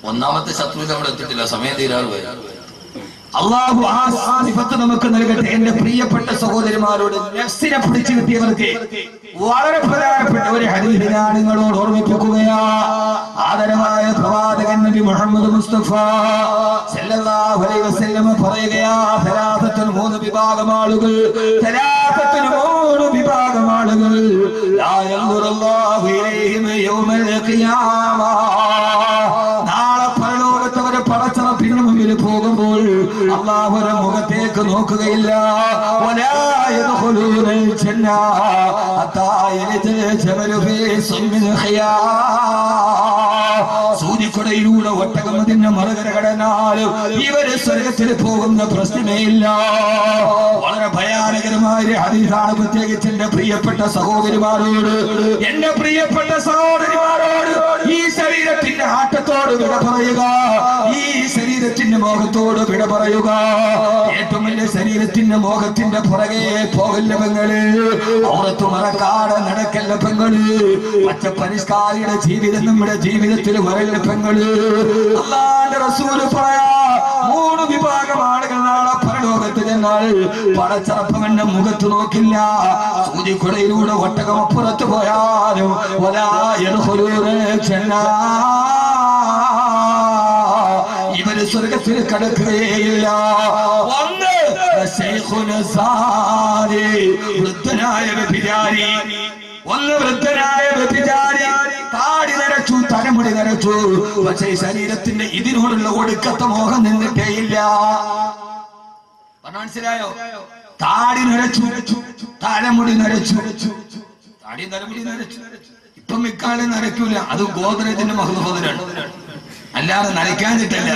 ഒന്നാമത്തെ ശത്രു നമ്മൾ എത്തിയിട്ടില്ല, സമയം തീരാറ്. അള്ളാഹു ആ സിഫത്ത് നമുക്ക് നൽകട്ടെ. എന്റെ പ്രിയപ്പെട്ട സഹോദരിമാരോട്, നഫ്സിനെ പിടിച്ചു കിട്ടിയവർക്ക് വളരെ പ്രധാനപ്പെട്ട ഒരു ഹദീസ് ഞാൻ നിങ്ങളോട് ഓർമ്മിപ്പിക്കുകയാ. ആദരവായ പ്രവാചകൻ നബി മുഹമ്മദ് മുസ്തഫ സല്ലല്ലാഹു അലൈഹി വസല്ലം പറയുകയാ, സലാസത്തുൽ 3 വിഭാഗം ആളുകൾ, സലാസത്തുൽ 3 വിഭാഗം ആളുകൾ, ലാ യൻദുറുല്ലാഹു ഇലൈഹിം യൗമൽ ഖിയാമ. നാളെ പരലോകത്ത് അവർ പടച്ചറപ്പിന് മുമ്പിൽ പോകുമ്പോൾ അല്ലാഹുവിന്റെ മുഖത്തേക്ക് നോക്കുകയില്ല. വലാ യദ്ഖുലൂനൽ ജന്ന ഹത്താ യലിജൽ ജമലു ഫീ സുമ്മിൽ ഖിയാം. സൂര്യക്കൊടയിലൂടെ ഒട്ടകം അതിന്റെ മറുകര കടന്നാലും ഇവര് സ്വർഗത്തിൽ പോകുന്ന പ്രശ്നമേ ഇല്ല. വളരെ ഭയാനകരമായ ഹദീസാണ്. പ്രത്യേകിച്ച് എന്റെ പ്രിയപ്പെട്ട സഹോദരിമാരോട്, എന്റെ പ്രിയപ്പെട്ട സഹോദരിമാരോട്, ഈ ശരീരത്തിന്റെ ആട്ടത്തോട് വിട പറയുക, ഈ ശരീരത്തിന്റെ മോഹത്തോട് വിട പറയുക. ഏറ്റവും വലിയ ശരീരത്തിന്റെ മോഹത്തിന്റെ പുറകെ പോകല്ല പെങ്ങള്, ഔറത്ത് മറക്കാതെ നടക്കല്ല പെങ്ങള്, പച്ച പരിഷ്കാരിയുടെ ജീവിതം നമ്മുടെ ജീവിതത്തിൽ വരല്ല പെങ്ങള്. അല്ലാഹുവിന്റെ റസൂൽ പറയാ 3 വിഭാഗം ആളുകൾ നാളെ പരലോകത്ത് ചെന്നാൽ പടച്ചറപ്പവന്റെ മുഖത്ത് നോക്കില്ല. സൂചിക്കുടയിലൂടെ ഒട്ടകം അപ്പുറത്ത് പോയാലും ഇവര് സ്വർഗത്തിൽ കടക്കുകയില്ല. ഒന്ന് വൃദ്ധനായ വ്യഭിചാരി, വൃദ്ധനായ വ്യഭിചാരി താടി നരച്ചു, തലമുടി നരച്ചു, പക്ഷേ ശരീരത്തിന്റെ ഇതിനോടുള്ള ഒടുക്കത്തെ മോഹം നിന്നിട്ടേയില്ല. മനസ്സിലായോ? താടി നരച്ചു, തലമുടി നരച്ചു, താടി തലമുടി നരച്ചു. ഇപ്പം മിക്കാലും നരയ്ക്കൂല, അത് ഗോദ്രേജിന്റെ മഹത്വനാണ്, അല്ലാതെ നരയ്ക്കാനിട്ടല്ല.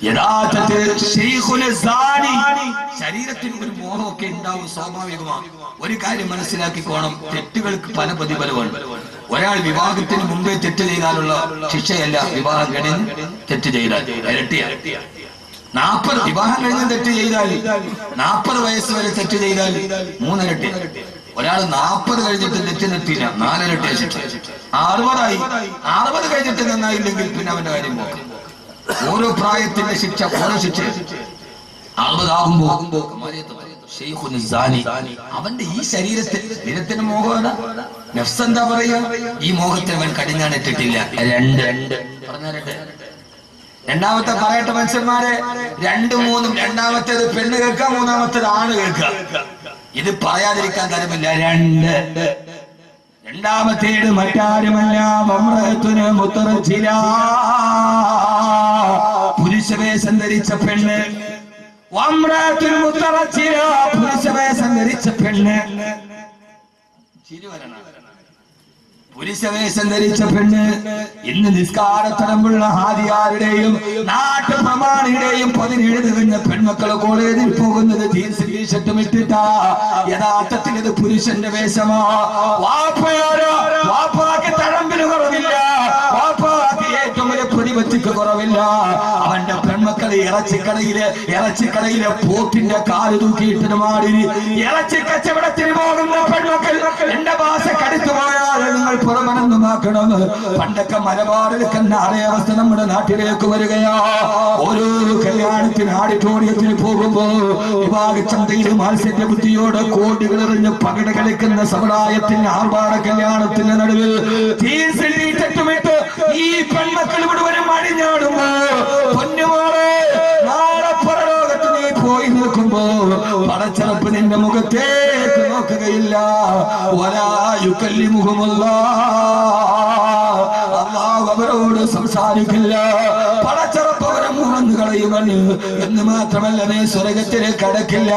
യഥാർത്ഥത്തിൽ ശരീരത്തിന് ഒരു മോഹമൊക്കെ ഉണ്ടാവും, സ്വാഭാവികമാണ്. ഒരു കാര്യം മനസ്സിലാക്കിക്കോണം, തെറ്റുകൾക്ക് പല പ്രതിഫലമാണ്. ഒരാൾ വിവാഹത്തിന് മുമ്പേ തെറ്റ് ചെയ്താലുള്ള ശിക്ഷയല്ല വിവാഹം കഴിഞ്ഞ് തെറ്റ് ചെയ്താൽ ഇരട്ടിയാണ്. 40 വിവാഹം കഴിഞ്ഞ് തെറ്റ് ചെയ്താൽ 40 വയസ്സ് വരെ തെറ്റ് ചെയ്താൽ 3 ഇരട്ടി. ഒരാൾ 40 കഴിഞ്ഞിട്ട് തെറ്റ് നിർത്തിയില്ല, 4 ഇരട്ടി ശിക്ഷ. 60 കഴിഞ്ഞിട്ട് നന്നായില്ലെങ്കിൽ പിന്നെ അവന്റെ കാര്യം പോകാം. ഓരോ പ്രായത്തിന്റെ ശിക്ഷ ഓരോ ശിക്ഷ. 60 ആകുമ്പോ അവന്റെ ഈ ശരീരത്തിന് മോഹമാണ്. നഫ്സ് എന്താ പറയാ? ഈ മോഹത്തെ അവൻ കടിഞ്ഞാണിട്ടിട്ടില്ല. 2 രണ്ടാമത്തെ പറയട്ടെ മനുഷ്യന്മാരെ, 2, 3. രണ്ടാമത്തേത് പെണ്ണ് കേൾക്കുക, മൂന്നാമത്തേത് ആണ് കേൾക്കുക. ഇത് പറയാതിരിക്കാൻ തരമില്ല. 2. രണ്ടാമത്തേത് മറ്റാരുമല്ല, പുരുഷവേഷം ധരിച്ച പെണ്ണ്. പുരുഷവേഷം ധരിച്ച പെണ്ണ്, പുരുഷവേഷം ധരിച്ച പെണ്ണ്. ഇന്ന് നിസ്കാരത്തടമ്പുള്ള ഹാദിയാരുടെയും നാട്ടുപ്രമാണിയുടെയും 17 തികഞ്ഞ പെൺമക്കള് കോളേജിൽ പോകുന്നത് ജീൻസ് ടീഷർട്ടും ഇട്ടിട്ടാ. യഥാർത്ഥത്തിൽ ഇത് പുരുഷന്റെ വേഷമാ. വാപ്പാക്ക് തഴമ്പിന് കുറവില്ല, വാപ്പാക്ക് ഏറ്റവും വലിയ പ്രതിപത്തിക്ക് കുറവില്ല. അവന്റെ പെൺമക്കള് ഇറച്ചിക്കടയിലെ പോത്തിന്റെ കാല് തൂക്കിയിട്ടൊരു മാതിരി ഇറച്ചി കച്ചവടത്തിന് പോകുന്ന പെൺമക്കൾ. എന്റെ ഭാഷ കടുത്തു പോയാൽ നിങ്ങൾ പുറമനൊന്നുമാക്കണം. പണ്ടൊക്കെ മലബാറിൽ കണ്ടാറേ അവസ്ഥ നമ്മുടെ നാട്ടിലേക്ക് വരികയാ. ഓരോ കല്യാണത്തിന് ഓഡിറ്റോറിയത്തിന് പോകുമ്പോ വിവാഹച്ചന്തയിൽ മാത്സര്യ ബുദ്ധിയോടെ കോടികൾ എറിഞ്ഞ് പകിട കളിക്കുന്ന സമുദായത്തിന് ആർഭാട കല്യാണത്തിന്റെ നടുവിൽ തീർച്ചയായിട്ടുമിട്ട് ഈ പെൺമക്കൾ മുഴുവനും അടിഞ്ഞാടുമ്പോ പൊന്നുമോളെ, നാളെ പരലോകത്ത് നീ പോയി നിൽക്കുമ്പോ പടച്ചറപ്പ് നിന്റെ മുഖത്തേക്ക് നോക്കുകയില്ല. അല്ലാഹു അവരോട് സംസാരിക്കില്ല. പടച്ചറപ്പ് അവരെ മുറന്നു കളയുമെന്ന്. എന്ന് മാത്രമല്ല, നീ സ്വർഗത്തിൽ കടക്കില്ല.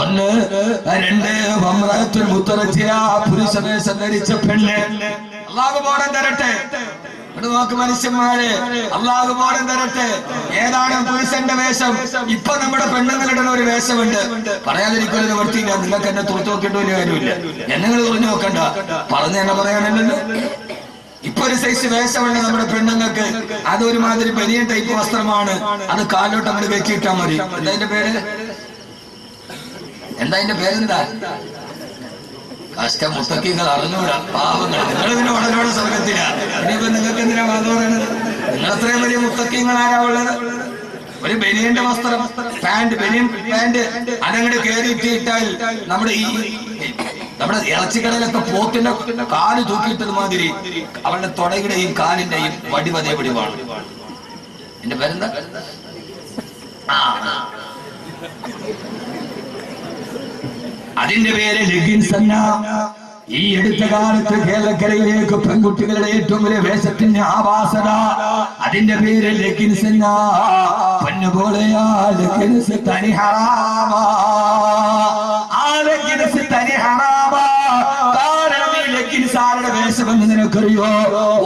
1, 2 മുത്തറച്ചിയ പുരുഷവേഷം ധരിച്ച പെണ്ണ്. അല്ലാഹു ബോധം തരട്ടെ. നോക്ക് മനുഷ്യന്മാരെ, അല്ലാഹു ബോധം തരട്ടെ. ഏതാണ് പുരുഷന്റെ വേഷം? ഇപ്പൊ നമ്മുടെ പെണ്ണുങ്ങളിടുന്ന ഒരു വേഷമുണ്ട്. പറയാതിരിക്കുന്ന വൃത്തിയില്ല. നിങ്ങൾക്ക് എന്നെ തുറച്ചു നോക്കേണ്ട ഒരു കാര്യമില്ല. എന്നെ തുറഞ്ഞു നോക്കണ്ട, പറഞ്ഞു തന്നെ പറയാനല്ലോ. ഇപ്പൊ ഒരു സൈസ് വേഷമുണ്ട് നമ്മുടെ പെണ്ണുങ്ങൾക്ക്. അതൊരുമാതിരി വലിയ ടൈപ്പ് വസ്ത്രമാണ്. അത് കാലോട്ട് അങ്ങോട്ട് വെച്ചിട്ടാ മതി. എന്താ അതിന്റെ പേര്? പേരെന്താ? കഷ്ടം മുത്തക്കിങ്ങൾ അറിഞ്ഞൂടാ, പാവങ്ങൾ. നിങ്ങൾ ഇതിന് ഉടനോടെ സ്വർഗത്തില്ല. ഇനിയിപ്പോ നിങ്ങൾക്ക് എന്തിനാ വാദം പറയുന്നത്? നിങ്ങൾ അത്രയും വലിയ മുത്തക്കിങ്ങൾ ആരാ ഉള്ളത്? ഒരു ബനിയന്റെ വസ്ത്രം, ബനിയൻ പാന്റ് അതങ്ങോട്ട് കയറിയിട്ടിട്ടാൽ നമ്മുടെ ഇറച്ചിക്കടയിലൊക്കെ പോത്തിന്റെ കാല് തൂക്കിയിട്ടത് മാതിരി അവളുടെ തൊടയുടെയും കാലിന്റെയും വടിവതേ പിടിവാണ്. എന്റെ പേരെന്താ? അതിന്റെ പേര് ലെഗിൻസ് അല്ല. ഈ അടുത്ത കാലത്ത് കേരളക്കരയിലേക്ക് പെൺകുട്ടികളുടെ ഏറ്റവും വലിയ വേഷത്തിന്റെ ആവാസന, അതിന്റെ പേര് ലെഗിൻസ് അല്ല. പൊന്നുപോലെയാ ലെഗിൻസ് തനി ഹറാമാ. ആ ലെഗിൻസ് തനി ഹറാമാ. കാരണം ഈ ലെഗിൻസ് ആരുടെ വേഷമെന്ന് നിനക്കറിയോ?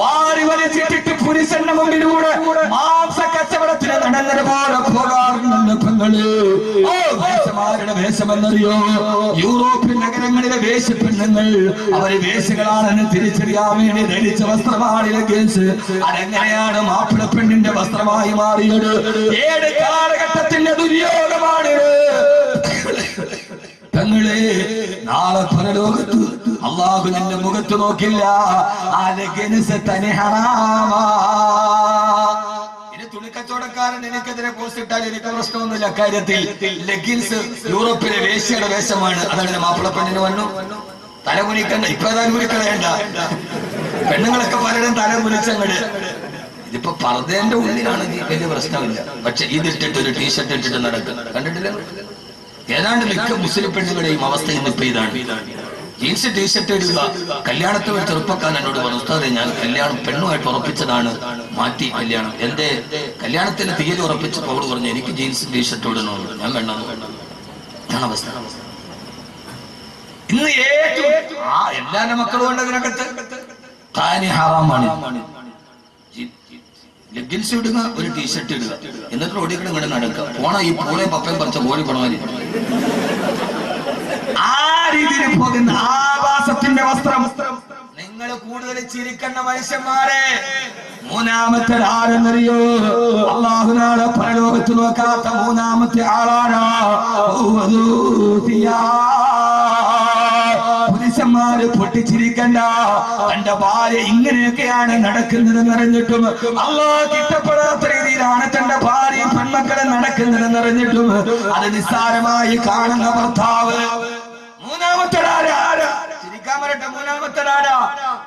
വാരി വലിച്ചിട്ടിട്ട് പുരുഷന്റെ മുമ്പിലൂടെ മാംസ കച്ചവടത്തിന് നടന്നത് പോലെ പോകാറുണ്ട് പെങ്ങള്. വേഷമാരുടെ വേഷമെന്നറിയോ? യൂറോപ്യൻ നഗരങ്ങളിലെ വേഷപ്പെണ്ണുങ്ങൾ അവര് വേഷങ്ങളാണെന്ന് തിരിച്ചറിയാൻ വേണ്ടി ധരിച്ച വസ്ത്രമാണ് ലെഗിൻസ്. അതെങ്ങനെയാണ് മാപ്പിള പെണ്ണിന്റെ വസ്ത്രമായി മാറിയത്? 7 കാലഘട്ടത്തിൽ ഇതിന്റെ ദുര്യോഗമാണ്. തങ്ങളെ നാളെ പരലോകത്ത് അള്ളാഹു നിന്റെ മുഖത്ത് നോക്കില്ല. ഇനി തുണിക്കച്ചവടക്കാരൻ എനിക്കെതിരെ പോസ്റ്റ് ഇട്ടാൽ എനിക്ക് പ്രശ്നമൊന്നുമില്ല. കാര്യത്തിൽ ലെഗിൻസ് യൂറോപ്പിലെ വേശ്യയുടെ വേഷമാണ്. അതങ്ങനെ മാപ്പിളപ്പെണ്ണിന് വന്നു തലകുനിക്കണ്ട. ഇപ്പൊ തലകുനിക്കണേണ്ട. പെണ്ണുങ്ങളൊക്കെ പലരും തലകുനിച്ചങ്ങട്. ഇതിപ്പോ പർദ്ദന്റെ ഉള്ളിലാണെങ്കിൽ വലിയ പ്രശ്നമില്ല. പക്ഷെ ഇതിട്ടിട്ട് ഒരു ടീഷർട്ട് ഇട്ടിട്ട് നടക്കുന്നത് കണ്ടിട്ടില്ല. ഏതാണ്ട് മിക്ക മുസ്ലിം പെണ്ണുങ്ങളുടെയും അവസ്ഥ ഇന്നിപ്പോ ഇതാണ്. ജീൻസ് ടീഷർട്ട് ഇടുക. കല്യാണത്തിൽ ഒരു ചെറുപ്പക്കാരൻ എന്നോട് പറഞ്ഞു, ഉസ്താദേ ഞാൻ കല്യാണം പെണ്ണുമായിട്ട് ഉറപ്പിച്ചതാണ്, മാറ്റി കല്യാണം. എന്റെ കല്യാണത്തിന്റെ തീയതി ഉറപ്പിച്ചപ്പോൾ അവള് പറഞ്ഞു എനിക്ക് ജീൻസ് ടീഷർട്ട് ഇടണമെന്ന്. ഞാൻ വേണ്ടെന്ന്. ഇതാണ് അവസ്ഥ ഇന്ന്. എല്ലാ മക്കളും ഉണ്ട് ഇതിനകത്ത്. താനി ഹറാമാണ്. ലെഗിൻസ് ഇടുക, ഒരു ടീഷർട്ട് ഇടുക, എന്നിട്ട് റോഡിൽ ഇങ്ങനെ നടക്കുക. പോണ ഈ പൂളെ പപ്പയും പറിച്ച കോഴി പണമാരി ആ രീതിയിൽ പോകുന്ന ആവാസത്തിന്റെ വസ്ത്രം. നിങ്ങൾ കൂടുതൽ ചിരിക്കേണ്ട മനുഷ്യന്മാരെ. മൂന്നാമത്തെ ആരെന്നറിയോ? അള്ളാഹു നാളെ പരലോകത്ത് നോക്കാത്ത മൂന്നാമത്തെ ആളാണ് പുരുഷന്മാര്. പൊട്ടിച്ചിരിക്കണ്ട. തന്റെ ഭാര്യ ഇങ്ങനെയൊക്കെയാണ് നടക്കുന്നതെന്ന് അറിഞ്ഞിട്ടും, അള്ളാഹ് ഇഷ്ടപ്പെടാത്ത രീതിയിലാണ് തന്റെ ഭാര്യ പെൺമക്കളെ നടക്കുന്നതെന്ന് അറിഞ്ഞിട്ടും അത് നിസ്സാരമായി കാണുന്ന ഭർത്താവ്. മൂന്നാമത്തെ ചിരിക്കാൻ വരട്ടെ. മൂന്നാമത്തെ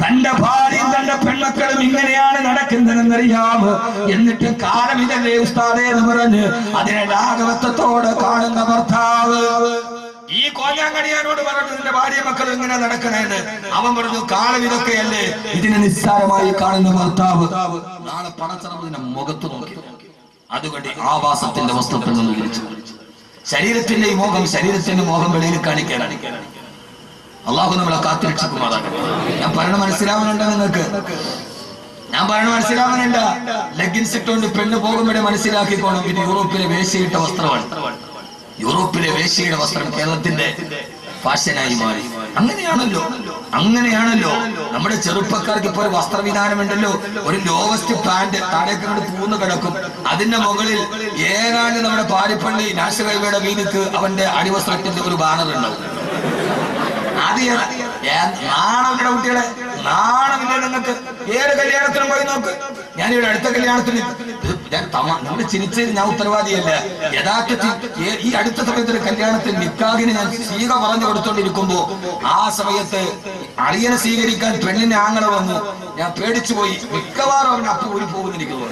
തന്റെ ഭാര്യയും തന്റെ പെൺമക്കളും ഇങ്ങനെയാണ് നടക്കുന്നതെന്നറിയാം. എന്നിട്ട് കാലം ഇതല്ലേ ഉസ്താദേ എന്ന് പറഞ്ഞ് അതിനെ ലാഘവത്വത്തോടെ കാണുന്ന ഭർത്താവ്. ഈ കോഞ്ഞാങ്കടിയാനോട് പറഞ്ഞു നിന്റെ ഭാര്യ മക്കൾ ഇങ്ങനെ നടക്കണേന്ന്. അവൻ പറഞ്ഞു കാലം ഇതൊക്കെയല്ലേ. ഇതിനെ നിസ്സാരമായി കാണുന്ന ഭർത്താവ് നാളെ പണച്ചറപ്പിന്റെ മുഖത്ത് നോക്കി. അതുകൊണ്ട് ആവാസത്തിന്റെ വസ്ത്രത്തിൽ നിന്ന് വിളിച്ചു. ശരീരത്തിന്റെ ഈ മോഹം, ശരീരത്തിന്റെ മോഹം വെളിയിൽ കാണിക്കാനാണ്. അള്ളാഹു നമ്മളെ കാത്തുരക്ഷിക്കുമാറാകട്ടെ. ഞാൻ പറയണ മനസ്സിലാവുന്നുണ്ടോ നിങ്ങൾക്ക്? ഞാൻ പറയണ മനസ്സിലാവുന്നുണ്ട്. ലെഗിൻസ് ഇട്ടുകൊണ്ട് പെണ്ണ് പോകുമ്പോഴേ മനസ്സിലാക്കിക്കോണം ഇത് യൂറോപ്പിലെ വേശ്യയിട്ട വസ്ത്രമാണ്. യൂറോപ്പിലെ വേശ്യയുടെ വസ്ത്രം കേരളത്തിന്റെ ഫാഷനായി മാറി. അങ്ങനെയാണല്ലോ നമ്മുടെ ചെറുപ്പക്കാർക്ക് ഇപ്പോൾ ഒരു വസ്ത്രവിധാനമുണ്ടല്ലോ. ഒരു ലോവസ്റ്റ് പാന്റ് താഴേക്ക് കൊണ്ട് പൂന്ന് കിടക്കും. അതിന്റെ മുകളിൽ ഏതാണ്ട് നമ്മുടെ പാരിപ്പള്ളി നാഷണൽ ഹൈവേയുടെ വീതിക്ക് അവന്റെ അടിവസ്ത്രത്തിന്റെ ഒരു ബാനർ ഉണ്ടാവും. നാണമില്ല കുട്ടികളെ, നാണമില്ല നിങ്ങൾക്ക്. ഏത് കല്യാണത്തിനും പോയി നോക്ക്. ഞാനിവിടെ അടുത്ത കല്യാണത്തിന് നിങ്ങൾ ചിരിച്ചത് ഞാൻ ഉത്തരവാദിയല്ല. യഥാർത്ഥത്തിൽ ഈ അടുത്ത സമയത്ത് കല്യാണത്തിന് നിക്കാഹിന് ഞാൻ സീക പറഞ്ഞു കൊടുത്തോണ്ടിരിക്കുമ്പോ ആ സമയത്ത് അളിയനെ സ്വീകരിക്കാൻ പെണ്ണിന്റെ ആങ്ങളെ വന്നു. ഞാൻ പേടിച്ചു പോയി. മിക്കവാറും അവൻ അപ്പ് ഊരി പോകുന്നിരിക്കുന്നു.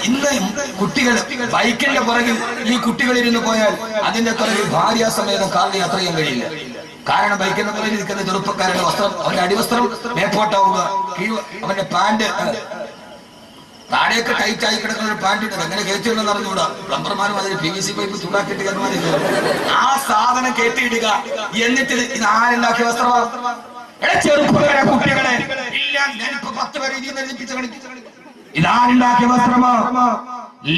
ഇന്ന് കുട്ടികൾ ബൈക്കിന്റെ പുറകിൽ ഈ കുട്ടികളിരുന്ന് പോയാൽ അതിന്റെ പുറകിൽ ഭാര്യാസമേതം കാറിന് യാത്ര ചെയ്യാൻ കഴിയില്ല. കാരണം ബൈക്കിന്റെ പുറകിൽ നിൽക്കുന്ന ചെറുപ്പക്കാരുടെ വസ്ത്രം, അവന്റെ അടിവസ്ത്രം മേപ്പോട്ടാവുക, അവന്റെ പാന്റ് താഴെയൊക്കെ ടൈറ്റായി കിടക്കുന്ന ഒരു പാന്റ് ഇട്ടത് അങ്ങനെ കയറ്റിയിടുന്ന അറിഞ്ഞുകൂടാ. പ്ലംബർമാരും അതിന് PVC പൈപ്പ് ചൂടാക്കിയിട്ട് കയറുമാറില്ല. ആ സാധനം കയറ്റിയിടുക. എന്നിട്ട് ഇത് ആരുണ്ടാക്കിയ വസ്ത്രമാണ്? ചെറുപ്പക്കാരെ കുട്ടികളെ ഇല്ല, ഞാനിപ്പോ 10 പേരെ ഇതിൽ നിന്ന് ഇതാരുണ്ടാക്കിയ വസ്ത്രമാണ്?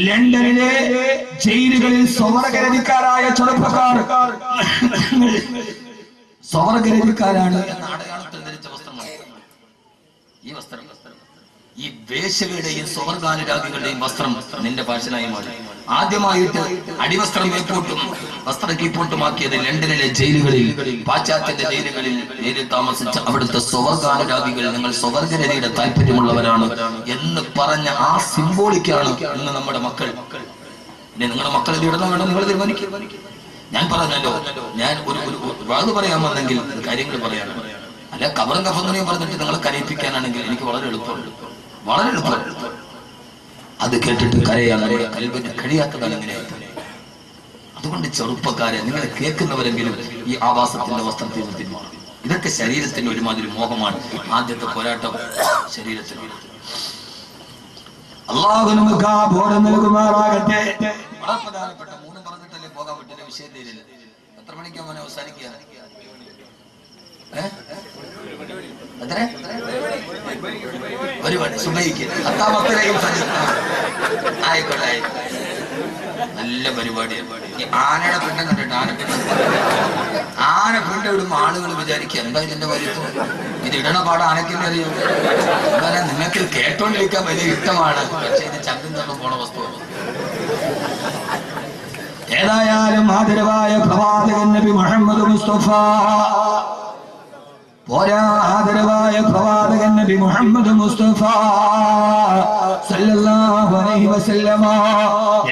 ലണ്ടനിലെ ജയിലുകളിൽ സ്വർഗരതിക്കാരായ ചെറുപ്പക്കാർ സ്വർഗരതിക്കാരാണ് എന്ന അടയാളത്തിൽ ധരിച്ച വസ്ത്രമാണ് ഈ വസ്ത്രം. ഈ വേശ്യകളുടെയും സ്വർഗാനുരാഗികളുടെയും വസ്ത്രം നിന്റെ ഫാഷനായി മാറി. ആദ്യമായിട്ട് അടിവസ്ത്രം മേപ്പോട്ടും വസ്ത്ര കീപ്പോട്ടുമാക്കിയത് ലണ്ടനിലെ ജയിലുകളിൽ, പാശ്ചാത്യന്റെ ജയിലിൽ താമസിച്ച അവിടുത്തെ സ്വർഗാനുരാഗികൾ നിങ്ങൾ സ്വർഗരതിയുടെ താല്പര്യമുള്ളവരാണ് എന്ന് പറഞ്ഞ ആ സിംബോളിക്കാണ് ഇന്ന് നമ്മുടെ മക്കൾ. ഇനി നിങ്ങളുടെ മക്കൾ ഇത് ഇടണം വേണം നിങ്ങൾ തീരുമാനിക്കും. ഞാൻ പറഞ്ഞല്ലോ, ഞാൻ ഒരു വാത് പറയാൻ വന്നെങ്കിൽ കാര്യങ്ങൾ പറയാനാണ്. അല്ല കബറും കഫങ്ങനെയും പറഞ്ഞിട്ട് നിങ്ങളെ കരയിപ്പിക്കാനാണെങ്കിൽ എനിക്ക് വളരെ എളുപ്പമുണ്ട്. അത് കേട്ടിട്ട് കരയാൻ നമ്മുടെ കൽവിന് കഴിയാത്തതാണ് ഇങ്ങനെ. അതുകൊണ്ട് ചെറുപ്പക്കാരെ, നിങ്ങൾ കേൾക്കുന്നവരെങ്കിലും ഈ ആവാസത്തിന്റെ വസ്ത്രത്തിൽ നിന്ന് പിന്മാറും. ഇതൊക്കെ ശരീരത്തിന്റെ ഒരുമാതിരി മോഹമാണ്. ആദ്യത്തെ പോരാട്ടം ശരീരത്തിലാണ്. അല്ലാഹു നമുക്ക് ആ ബോധം നൽകുമാറാകട്ടെ. വളരെ പ്രധാനപ്പെട്ട 3 പറഞ്ഞിട്ടല്ലേ പോകാൻ പറ്റില്ല. വിഷയം തീരില്ല. എത്ര മണിക്കാ മോനെ അവസാനിക്കുക? എത്ര? 1 മണി സുബഹിക്ക്. 10-10 ആയിക്കോട്ടെ. നല്ല പരിപാടിയാണ്. ഈ ആനയുടെ പിണ്ടം കണ്ടിട്ട് ആന പിണ്ട ഇടുമ്പോ ആളുകൾ വിചാരിക്കുക എന്താ ഇതിന്റെ വലിപ്പം, ഇത് ഇടണ പാട് ആനയ്ക്കെന്നെ അറിയും. എന്നാലും നിങ്ങൾക്ക് കേട്ടോണ്ടിരിക്കാൻ വലിയ ഇഷ്ടമാണ്. പക്ഷെ ഇത് ചങ്കും തമ്മിൽ പോണ വസ്തുവാണ്. ഏതായാലും ആദരവായ പ്രവാചകൻ നബി മുഹമ്മദ് മുസ്തഫ പോരാ, ആദരവായ പ്രവാചകൻ നബി മുഹമ്മദ് മുസ്തഫ സല്ലല്ലാഹു അലൈഹി വസല്ലമ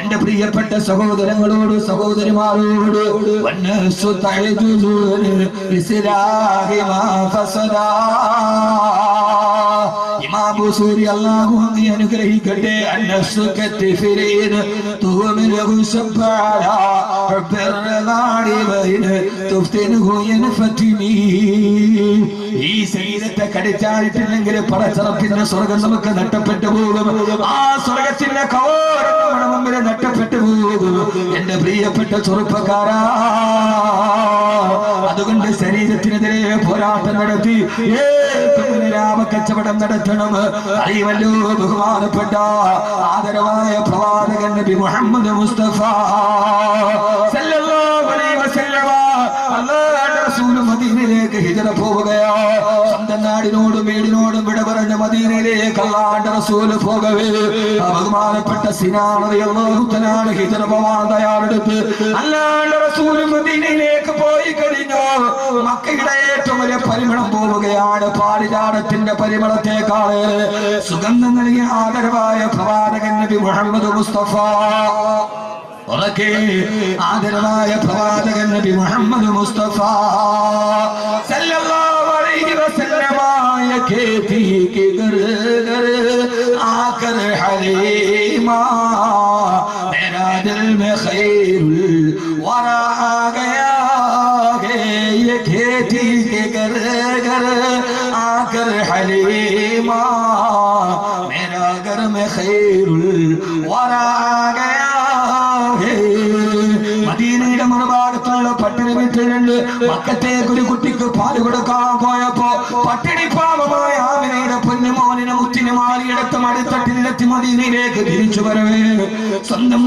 എന്റെ പ്രിയപ്പെട്ട സഹോദരങ്ങളോട് സഹോദരിമാരോട് വന്നസു തഅജുദുൻ ബിസിലാഹി മാ ഫസദാ ഇമാം ബുസൂരി അല്ലാഹു അങ്ങേ അനുഗ്രഹിക്കട്ടെ. അന്നസു കത്തിഫിരീൻ തുമിലഹു സബ്ബാല റബ്ബിർനാടി ബൈന തുഫ്തിനുഹു യൻഫതിനി. ഈ ശരീരത്തെ കടിച്ചാടിട്ടില്ലെങ്കിൽ പടച്ചറപ്പിന്റെ സ്വർഗം നമുക്ക് നഷ്ടപ്പെട്ടു പോകും. ആ സ്വർഗത്തിന്റെ കവാടം നമ്മുടെ മുമ്പിൽ നഷ്ടപ്പെട്ടു പോകും. എന്റെ പ്രിയപ്പെട്ട ചെറുപ്പക്കാരാ, അതുകൊണ്ട് ശരീരത്തിനെതിരെ പോരാട്ടം നടത്തി ലാഭ കച്ചവടം നടത്തണം. അറിവല്ലോ ബഹുമാനപ്പെട്ട ആദരവായ പ്രവാചകൻ നബി മുഹമ്മദ് മുസ്തഫ സല്ലല്ലാഹു അലൈഹി വസല്ലമ അല്ലാഹുവിന്റെ റസൂൽ മദീനയിലേക്ക് ഹിജ്റ പോവുകയാ. സ്വന്തം നാടിനോടും വീടിനോടും വിട പറഞ്ഞ മദീനയിലേക്ക് അല്ലാഹുവിന്റെ റസൂൽ പോകവേ ബഹുമാനപ്പെട്ട സിനാൻ റളിയല്ലാഹു തആല ഹിജ്റ പോവാൻ തയ്യാറെടുത്ത് അല്ലാഹുവിന്റെ റസൂൽ മദീനയിലേക്ക് പോയി കഴിഞ്ഞു. മക്കയുടെ ഏറ്റവും വലിയ പരിമളം പോവുകയാണ്. പാരിജാതത്തിന്റെ പരിമളത്തെക്കാൾ സുഗന്ധം നൽകിയ ആദരവായ പ്രവാചകൻ നബി മുഹമ്മദ് മുസ്തഫ ആദരവായ പ്രവാചകൻ നബി മുഹമ്മദ് മുസ്തഫ സല്ലല്ലാഹു അലൈഹി വസല്ലമ യകീതി കി ഗർ ആകർ ഹലീമാ മേരാ ദിൽ മേ ഖൈറുൽ വറാ ആ ഗയാ ഹേ യകീതി കി ഗർ ആകർ ഹലീമാ മേരാ ഗർ മേ ഖൈറുൽ വറാ ആ ഗയാ. മദീനയുടെ മറുഭാഗത്തുള്ള പട്ടിണി വീട്ടിലുണ്ട്. മക്കത്തേക്ക് ഒരു കുട്ടിക്ക് പാല് കൊടുക്കാൻ പോയപ്പോ പട്ടിണി പാപമായ ആമിനയുടെ പൊന്നുമോനിനെ മുത്തിനെ മാറിയെടുത്ത് മടിത്തട്ടിലെത്തി മദീനയിലേക്ക് തിരിച്ചു വരവേ സ്വന്തം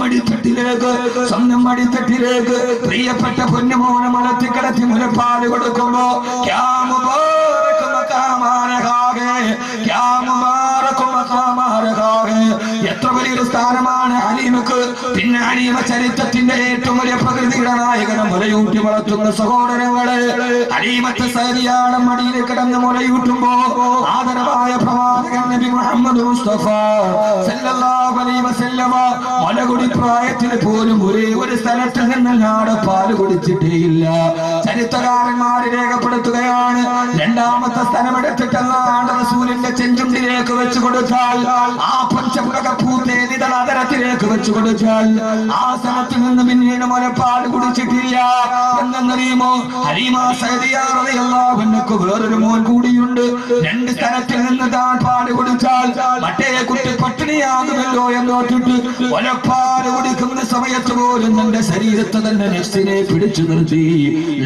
മടിത്തട്ടിലേക്ക് പ്രിയപ്പെട്ട പൊന്നുമോനെ മലത്തിക്കിടത്തി മുലപ്പാല് കൊടുക്കുമ്പോ എത്ര വലിയൊരു സ്ഥാനമാണ് ഹലീമക്ക്. പിന്നെ ഹലീമ ചരിത്രത്തിന്റെ ഏറ്റവും വലിയ പ്രകൃതിയുടെ നായകനെ മുലയൂട്ടി വളർത്തുന്ന സഹോദരങ്ങളെ ഹലീമത്തെ സരിയാണ് മടിയിൽ കിടന്ന് മുലയൂട്ടുമ്പോ ആദരവായ പ്രവാചകൻ നബി മുഹമ്മദ് മുസ്തഫ സല്ലല്ലാഹു അലൈഹി വസല്ലമ മുലകുടി പ്രായത്തിൽ പോലും ഒരേ ഒരു സ്ഥലത്ത് നിന്നല്ലാതെ പാല് കുടിച്ചിട്ടേയില്ല. ചരിത്രകാരന്മാർ രേഖപ്പെടുത്തുകയാണ്. രണ്ടാമത്തെ സ്ഥലമെടുത്തിട്ടല്ല റസൂലിന്റെ ചെഞ്ചുണ്ടിലേക്ക് വെച്ചു കൊടുത്താൽ ആ പഞ്ചപുടക പൂത്തേനിതൾ അതരത്തിലേക്ക് വെച്ചു കൊടുത്താൽ ആ സ്ഥലത്ത് നിന്ന് പിന്നീട് മുലപ്പാൽ കുടിച്ചിട്ടില്ല. എന്നറിയുമോ, ഹലീമ സഅദിയ റളിയല്ലാഹു അൻഹു വേറൊരു മോൻ കൂടിയുണ്ട്. രണ്ട് സ്ഥലത്തിൽ നിന്ന് താൻ പാല് കുടിച്ചാൽ മറ്റേ കുട്ടി പട്ടിണിയാകുമല്ലോ എന്നോർത്തിട്ട് മുലപ്പാൽ കുടിക്കുന്ന സമയത്ത് പോലും തന്റെ ശരീരത്തെ തന്നെ നെഫ്സിനെ പിടിച്ചു നിർത്തി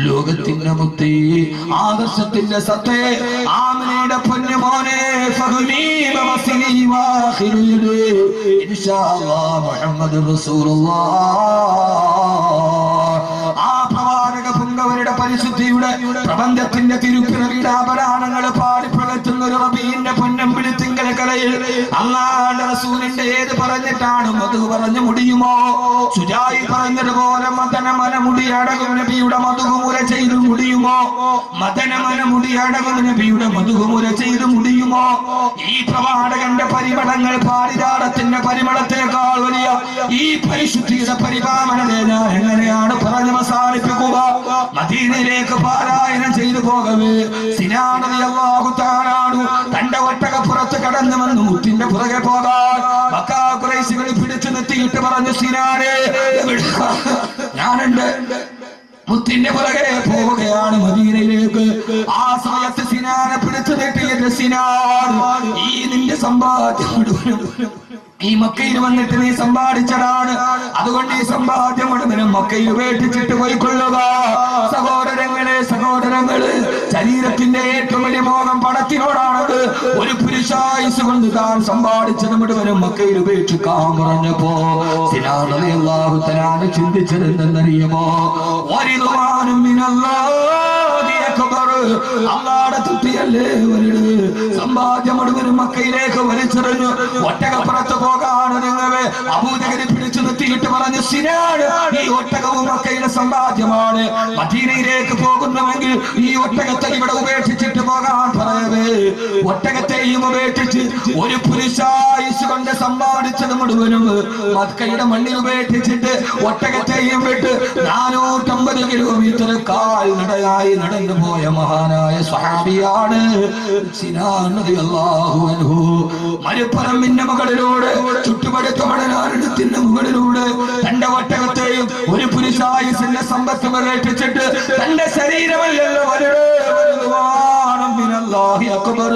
ലോകത്തിന്റെ മുത്തേ ആദർശത്തിന്റെ സത്തേ ആമിനയുടെ പൊന്നുമോനെ ഫഹ്മീ വസിനി വാഖിറുദ് ഇൻഷാ അല്ലാഹ് മുഹമ്മദ് റസൂലുള്ളാഹ്. ആ പ്രവാചക പുങ്കവരുടെ പരിശുദ്ധിയുടെ പ്രബന്ധത്തിന്റെ തിരുപ്പിറവിയുടെ ആഭരണങ്ങൾ പാടി പ്രകറ്റുന്ന ഒരു റബീന്റെ പൊന്നം പിടിത്തിങ്കൽ കലയിൽ അല്ലാഹുവിന്റെ റസൂലിന്റെ ഏത് പറഞ്ഞിട്ടാണ് മധു പറഞ്ഞു മുടിയുമോ? സുജായി പറഞ്ഞതുപോലെ മദനമന മുടി അടകും നബിയുടെ മധുകുമുര ചെയ്തു മുടിയുമോ? മദനമന മുടി അടകും നബിയുടെ മധുകുമുര ചെയ്തു മുടിയുമോ? ഈ പ്രവാചകന്റെ പരിമളങ്ങൾ പാരിജാതത്തിന്റെ പരിമളത്തെക്കാൾ വലിയ ഈ പരിശുദ്ധിയുടെ പരിപാലനത്തെ ഞാൻ എങ്ങനെയാണ് പറഞ്ഞു അവസാനിപ്പിക്കുക? മദീനയിലേക്ക് പാരായണം ചെയ്തു പോകവേ സിനാൻ റളിയല്ലാഹു തആല തന്റെ ഒട്ടകപ്പുറത്ത് കടന്നു വന്ന് മുത്തിന്റെ പുറകെ പോകാൻ മക്കാ ഖുറൈശികൾ പിടിച്ചു നിർത്തിയിട്ട് പറഞ്ഞു, സിനാനെ ഞാനുണ്ട്. മുത്തിന്റെ പുറകെ പോവുകയാണ് മദീനയിലേക്ക്. ആ സമയത്ത് സിനാനെ പിടിച്ചു നിർത്തിയിട്ട് സിനാൻ, ഈ നിന്റെ സമ്പാദ്യം മുഴുവനും ഈ മക്കയിൽ വന്നിട്ട് നീ സമ്പാദിച്ചതാണ്. അതുകൊണ്ട് ഈ സമ്പാദ്യം മുഴുവനും മക്കയിൽ ഉപേക്ഷിച്ചിട്ട് പോയിക്കൊള്ളുക. സഹോദരങ്ങളെ ശരീരത്തിന്റെ ഏറ്റവും വലിയ മോഹം പണത്തിനോടാണത്. ഒരു പുരുഷായുസ് കൊണ്ട് താൻ സമ്പാദിച്ചത് മുഴുവനും മക്കയിൽ ഉപേക്ഷിക്കാൻ പറഞ്ഞപ്പോ സിനാൻ റളിയല്ലാഹു തആല ചിന്തിച്ചത് എന്തെന്നറിയുമോ? അല്ലാഹുവിന്റെ തൃപ്തിയല്ലേ വലുത്, സമ്പാദ്യം മുഴുവനും മക്കയിലേക്ക് വലിച്ചെറിഞ്ഞു. ഒട്ടകപ്പുറത്ത് പോകാണ് നിങ്ങളെ അബൂജഹൽ പിടിച്ചു നിർത്തിയിട്ട് പറഞ്ഞു, സിനാണ് ഈ ഒട്ടകവും മക്കയുടെ സമ്പാദ്യമാണ്. മദീനയിലേക്ക് പോകുന്നുവെങ്കിൽ ഈ ഒട്ടകത്തെ ഇവിടെ ഉപേക്ഷിച്ചിട്ട് പോകാൻ പറയവേ, ഒട്ടകത്തെയും ഉപേക്ഷിച്ച് ഒരു പുരുഷായുസ് കൊണ്ട് സമ്പാദിച്ചത് മുഴുവനും മക്കയുടെ മണ്ണിൽ ഉപേക്ഷിച്ചിട്ട് ഒട്ടകത്തെയും വിട്ട് 450 കിലോമീറ്റർ കാൽനടയായി നടന്നു പോയ മഹാനായ സ്വഹാബിയാണ് സിനാൻ റളിയല്ലാഹു അൻഹു. മരുപ്പറമ്പിന്റെ മുകളിലൂടെ ചുറ്റുപടുത്ത മണലാരണ്യത്തിന്റെ മുകളിലൂടെ തന്റെ ഒട്ടകത്തെയും ഒരു പുരുഷായുസിന്റെ സമ്പത്ത് ഉപേക്ഷിച്ചിട്ട് തന്റെ ശരീരമല്ലല്ലോ വലുത്, വലുതുവാണ് മിനല്ലാഹി അക്ബർ.